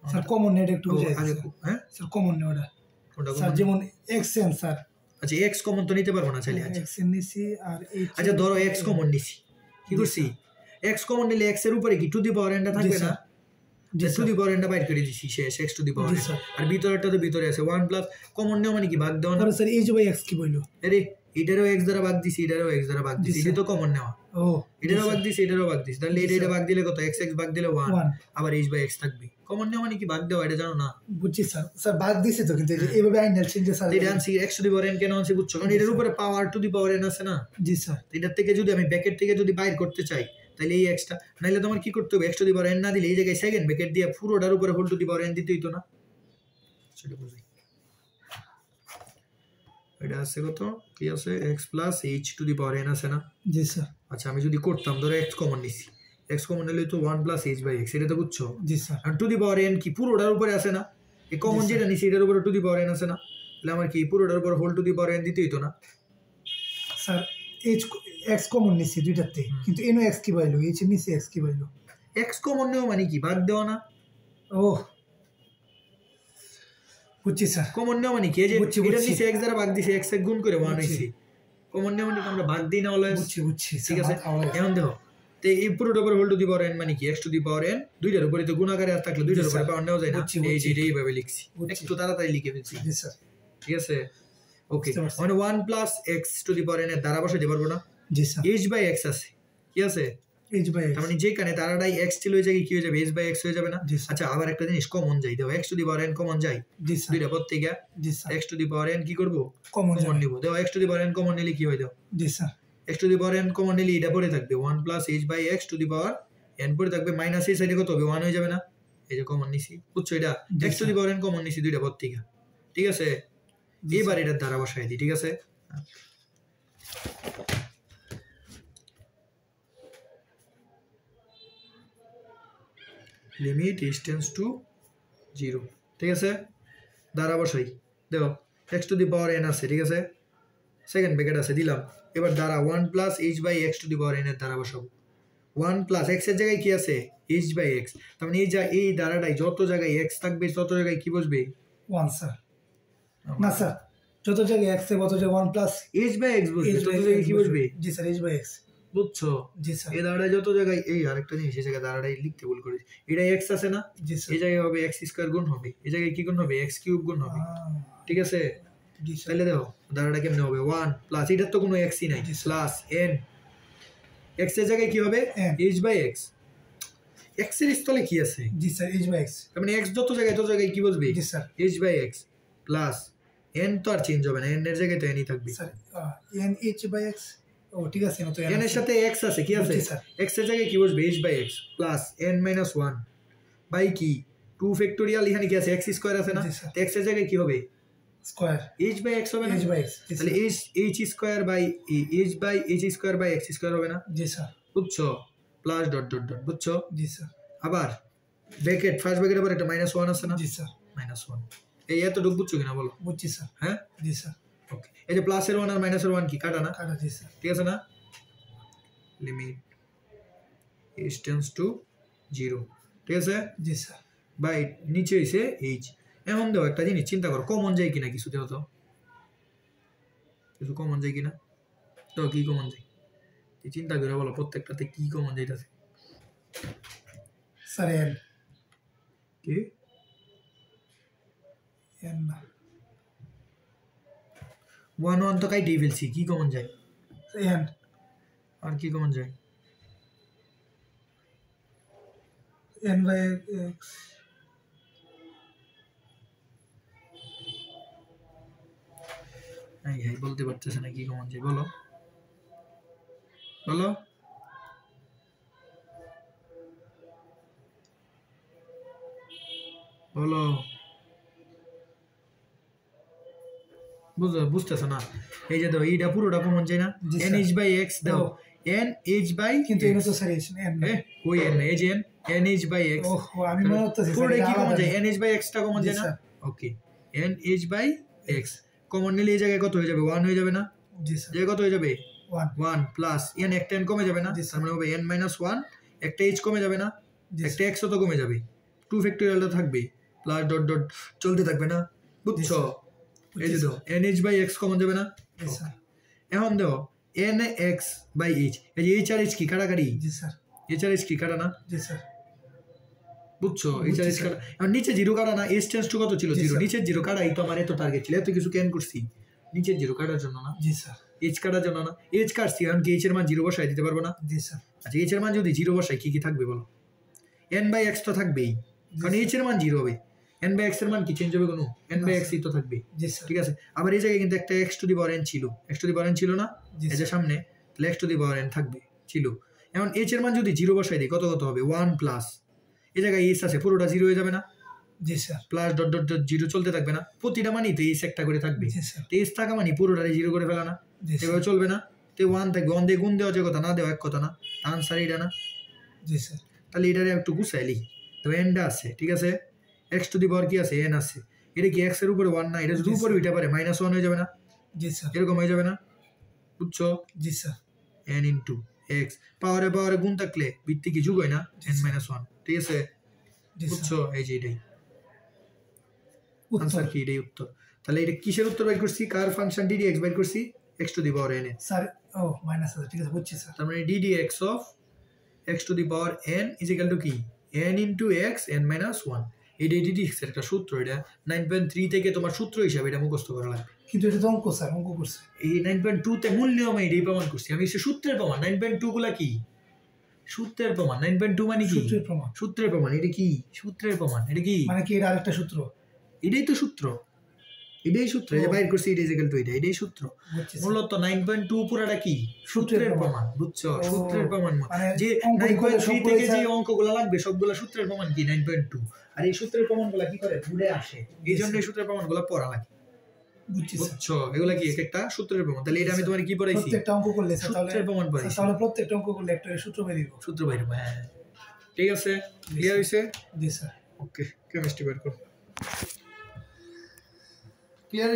স্যার কমন নেট একটু বুঝাই
আগে
স্যার।
হ্যাঁ
স্যার কমন নেট ওটা।
কোনটা
স্যার
common?
যেমন xn স্যার।
আচ্ছা x কমন তো নিতে পারবো না চাইলে। আচ্ছা
xn নিছি আর h।
আচ্ছা ধরো x কমন নিছি, কি করছি? x কমন নিলে x এর উপরে কি টু দি পাওয়ার n টা থাকবে না? টু দি পাওয়ার n টা বাইর করে দিছি, শেষ x to the power n। আর ভিতরেরটা তো ভিতরে আছে 1 প্লাস কমন নেওয়া মানে কি ভাগ দেওয়া না?
আর স্যার h বাই x কি বললো?
আরে এটারও x দ্বারা ভাগ দিছি, এটারও x দ্বারা ভাগ দিছি,
জি,
এটা তো কমন নেওয়া।
ও
এটারও ভাগ দিছি, এটারও ভাগ দিছি, তাহলে
জি,
এটা
স্যার।
ভাগ দিলে কত? x ভাগ দিলে 1,
1
আবার h/x থাকবে। কমন নেওয়া মানে কি ভাগ দেওয়া, এটা জানো না?
বুঝছি স্যার। স্যার বাদ দিছে তো, কিন্তু এই যে এইভাবে আইন নেলছেন যে স্যার।
তো এটা আনছি x to the power n কেন আনছি বুঝছো? কারণ এটার উপরে পাওয়ার টু দি পাওয়ার n আছে না।
জি স্যার।
তো এটার থেকে যদি আমি ব্র্যাকেট থেকে যদি বাইর করতে চাই, তাহলে এই x টা নাইলে তোমার কি করতে হবে? x to the power n না দিলে এই জায়গায় সেকেন্ড ব্র্যাকেট দিয়ে পুরোটার উপরে whole to the power n দিতে হইতো না। সেটা বুঝি। এটা আছে কত? কি আছে? x plus h to the power n আছে না?
জি স্যার।
আচ্ছা আমি যদি করতাম, ধরো x কমন নিছি, x কমন নিলে তো 1 প্লাস h/x, এটা তো বুঝছো?
জি স্যার।
আর টু দি পাওয়ার n কি পুরোটার উপরে আছে না? এই কমন
জি,
যেটা নিছি এটার উপরে টু দি পাওয়ার n আছে না? তাহলে আমার কি পুরোটার উপর whole to the power n দিতে হইতো না?
স্যার এইচ এক্স কমন নিছি দুইটাতে, কিন্তু এনো এক্স কি পাইলো, এইচ এর নিচে এক্স কি পাইলো?
x কমন নেওয়া মানে কি ভাগ দেওয়া না?
ও বুঝছি স্যার।
কমন নেওয়া মানে কি? এই যে
বুঝছি,
এটা
বুঝছি।
নিচে x দ্বারা ভাগ দিছি, x এর গুণ করে 1
বুঝছি।
হইছে। কমন নেওয়া মানে কি আমরা ভাগ দিই না অলওয়েজ?
বুঝছি
ঠিক আছে, এখন দেখো তো এই পুরোটার উপর whole to the power n মানে কি? x to the power n, দুইটার উপরে তো গুণাকারে আর থাকলে দুইটার
জি,
উপরে
স্যার।
পাওয়ার নেওয়া যায় না।
বুঝছি,
এই যে
বুঝছি।
এইভাবে লিখছি,
বুঝছি।
একটু তাড়াতাড়ি লিখে ফেলছি।
জি স্যার।
ঠিক আছে, ওকে।
বুঝতে পারছি।
মানে 1 plus x to the power n এর দ্বারা বসাইতে পারবো না?
জি স্যার।
h/x আছে, কি আছে?
এইচ বাই
তার
এক্স।
মানে যেখানে দ্বারাটাই x ছিল ওই জায়গায় কি হয়ে যাবে? h/x হয়ে যাবে না?
জি স্যার।
আচ্ছা আবার একটা জিনিস কমন যাই দাও, x to the power n common যাই,
জি স্যার।
দুইটা পদ থেকে
জি sir.
x to the power n কি করব?
কমন
কমন নিব। দাও x to the power n common নিলে কি হয়? দাও
জি sir.
x to the power n common নিলে এটা পড়ে থাকবে 1 প্লাস h/x to the power n পড়ে থাকবে, মাইনাস এই সাইডে কত হবে? 1 হয়ে যাবে না? এই যে কমন নিছি, বুঝছো? এটা
জি,
x to the
sir.
Power n common নিছি দুইটা পদ থেকে। ঠিক আছে,
জি,
এবার এটার দ্বারা বসাই দিই। ঠিক আছে, লিমিট h টেন্ডস টু 0। ঠিক আছে, দ্বারা বসাই। দেখো x to the power n আছে, ঠিক আছে, সেকেন্ড ব্র্যাকেট আছে, দিলাম। এবার দ্বারা 1 প্লাস h/x to the power n এর দ্বারা বসাবো। 1 প্লাস x এর জায়গায় কি আছে? h/x। তার মানে এই দ্বারাটাই যত জায়গায় x থাকবে তত জায়গায় কি বসবে?
1 স্যার। না স্যার, যত জায়গায় এক্স এর তত জায়গায় 1 প্লাস
h/x বসবে, তত জায়গায় কি বসবে?
জি স্যার, এইচ বাই এক্স।
বুঝছো?
জি স্যার।
এই দ্বারাটাই যত জায়গায়, এই আরেকটা জিনিস, এই জায়গায় দ্বারাটাই লিখতে ভুল করেছি, এটা x আছে না?
জি স্যার।
এই জায়গায় হবে x স্কয়ার গুণ হবে, এই জায়গায় কি গুণ হবে? x কিউব গুণ হবে। ঠিক আছে,
জি স্যার।
তাহলে দেখো দ্বারাটা কেমনে হবে? 1 প্লাস, এটার তো কোনো xই নাই, প্লাস n, x এর জায়গায় কি হবে?
n
h/x। x এর স্থলে কি আছে?
জি স্যার, এইচ বাই এক্স।
তার মানে x যত জায়গায় তত জায়গায় কি বসবে?
জি স্যার।
h/x প্লাস n, তো আর চেঞ্জ হবে না, n এর জায়গায় তো n ই থাকবে।
Sir n h by x. ও ঠিক আছে, না তো
n এর সাথে x আছে, কি আছে?
বুঝছি, স্যার।
x এর জায়গায় কি বসবে? h/x plus n minus 1 by কি 2 ফ্যাক্টোরিয়াল, এখানে কি আছে? x স্কয়ার আছে না?
জি, স্যার।
তো x এর জায়গায় কি হবে?
স্কয়ার
h/x হবে না?
H by x.
তাহলে h square by h square by x square হবে না?
জি স্যার।
বুঝছো? প্লাস ডট ডট ডট, বুঝছো?
জি স্যার।
আবার ব্র্যাকেট, ফার্স্ট ব্র্যাকেটের পর একটা মাইনাস 1 আছে না?
জি স্যার।
মাইনাস 1, এই এতটুকু বুঝছো কিনা বলো?
বুঝছি স্যার।
হ্যাঁ,
জি স্যার।
ওকে। এই যে প্লাসের 1 আর মাইনাসের 1 কি কাটা না?
কাটা। জি স্যার।
ঠিক আছে না? Limit h tends to 0। ঠিক আছে,
জি স্যার।
বাই নিচে হইছে h। এখন দেখো একটা জিনিস চিন্তা করো, কমন যায় কিনা কিছু, দেখো তো কিছু কমন যায় কিনা, তো কি কমন যায় চিন্তা করে বলো, প্রত্যেকটাতে কি কমন যাইতাছে?
Sir N.
কি
এন না,
1 1 তো কাইটেই ফেলছি, কি কমন যায়?
এন।
আর কি কমন যায়?
N by x.
এই বলতে পারতেছে না কি কমন যায়, বলো বলো। বলো, বুঝতেছো না? এই যে দাও, এইটা পুরোটা কমন যায় না?
জি,
n
sir.
h by x দাও, n h বাই,
কিন্তু এন তো স্যার এইচ এন না।
ওই n এই যে n h বাই x,
ওহো, আমি মনে করতেছি স্যার
পুরোটা
এটা
কি কমন
আলাদা।
যায়? n h বাই x টা কমন
জি,
যায় না?
Sir.
Okay, n h by x common নিলে এই জায়গায় কত হয়ে যাবে? 1 হয়ে যাবে না?
জি স্যার।
জায়গায় কত হয়ে যাবে?
1।
1 প্লাস n, একটা n কমে যাবে না?
জি,
তার মানে হবে n মাইনাস 1, একটা h কমে যাবে না?
জি,
একটা x তো কমে যাবে, 2 ফ্যাক্টোরিয়ালটা থাকবে, প্লাস ডট ডট চলতে থাকবে না? বুঝছো? এই যে দাও n h by x common যাবে না?
জি স্যার।
এখন দেখো n x বাই h, এই যে h আর h কি কাটাকাটি?
জি স্যার।
h আর h কি কাটা না?
জি স্যার।
বুঝছো? h আর
বুঝছি,
h
স্যার।
কাটা। এখন নিচে 0 কাটা না? h টেন্ডস টু কত ছিল?
জি,
0,
স্যার।
নিচের 0 কাটাই তো আমার এত টার্গেট ছিল, এত কিছু ক্যান করছি। নিচের জিরো কাটার জন্য না,
জি স্যার।
এইচ কাটার জন্য না, এইচ কাটছি কারণ কি এইচ এর মান জিরো বসাই দিতে পারবো না।
জি স্যার।
আচ্ছা এইচ এর মান যদি জিরো বসাই কি কি থাকবে বলো, এন বাই এক্স তো থাকবেই, কারণ এইচ এর মান জিরো হবে, এন বাই এক্স এর মান কি চেঞ্জ হবে কোনো, এন বাই এক্স তো থাকবে।
জি স্যার।
ঠিক আছে, আবার এই জায়গায় কিন্তু একটা x to the power n ছিল, x to the power n ছিল না এই যে সামনে, তাহলে x to the power n থাকবে ছিল। এখন এইচ এর মান যদি জিরো বসাই দিই কত কত হবে, ওয়ান প্লাস এই জায়গায় এইচ আছে পুরোটা জিরো হয়ে যাবে না,
জি sir.
Plus dot dot dot zero চলতে থাকবে না, প্রতিটা মানই তো এইচ একটা করে থাকবে,
জি স্যার।
এইচ থাকা মানে পুরোটারে জিরো করে ফেলা না,
জি স্যার।
এভাবে চলবে না, তো ওয়ান থাকবে, ওয়ান দিয়ে গুণ দেওয়া যে কথা, না দেওয়া এক কথা না, আনসার এটা না।
জি স্যার।
তাহলে এটারে একটু গুছাইলি, তো এনটা আছে ঠিক আছে, এক্স টু দি পাওয়ার কি আছে এন আছে, এটা কি এক্স এর উপরে ওয়ান না, এটা যদি উপরে উঠে পারে মাইনাস ওয়ান হয়ে যাবে না,
জি স্যার।
এরকম হয়ে যাবে না, বুঝছো?
জি স্যার।
এন ইন্টু এক্স পাওয়ারে পাওয়ারে গুণ থাকলে ভিত্তি কি যুগ হয় না, এন মাইনাস ওয়ান, ঠিক আছে বুঝছো? এই যে এটাই আনসার কি, এটাই উত্তর। তাহলে এটা কিসের উত্তর বের করছি, কার ফাংশন ডিডি এক্স বের করছি, x to the power n এর,
স্যার ও মাইনাস আছে, ঠিক আছে বুঝছি স্যার।
তার মানে d d x of x to the power n is equal to কি, n into x n minus one. এটা ডিডি এক্স এর একটা সূত্র, এটা 9.3 থেকে তোমার সূত্র হিসাবে এটা মুখস্থ করা লাগবে।
কিন্তু এটা তো অঙ্ক স্যার, অঙ্ক করছে
এই 9.2 তে মূল নিয়মে এটাই প্রমাণ করছি আমি, সে সূত্রের প্রমাণ। 9.2 গুলা কি সূত্রের প্রমাণ, 9.2 মানে কি
সূত্রের প্রমাণ।
সূত্রের প্রমাণ, এটা কি সূত্রের প্রমাণ, এটা কি
মানে কি এটা আরেকটা সূত্র,
এটাই তো সূত্র, এটাই সূত্র, এই যে বাইর করছি এটা ইকুয়াল টু এটা, এটাই সূত্র মূলত। 9.2 পুরাটা কি সূত্রের প্রমাণ, বুঝছো? সূত্রের প্রমাণ যে 9.3 থেকে যে অঙ্কগুলো লাগবে সবগুলো সূত্রের প্রমাণ কি 9.2, আর এই সূত্রের প্রমাণগুলো কি করে ঘুরে আসে, এই জন্য এই সূত্রের প্রমাণগুলো পড়া লাগে, বুঝছো? এগুলা কি এক একটা সূত্রের প্রমাণ। তাহলে এটা আমি তোমার কি পড়াইছি,
প্রত্যেকটা অঙ্ক করলে
সূত্রের প্রমাণ পড়াইছি,
তাহলে প্রত্যেকটা অঙ্ক করলে একটা সূত্র বের হবে,
সূত্র বাইরে। হ্যাঁ ঠিক আছে, ক্লিয়ার হইছে?
জি স্যার।
ওকে, কেমিস্ট্রি বের করো, ক্লিয়ার।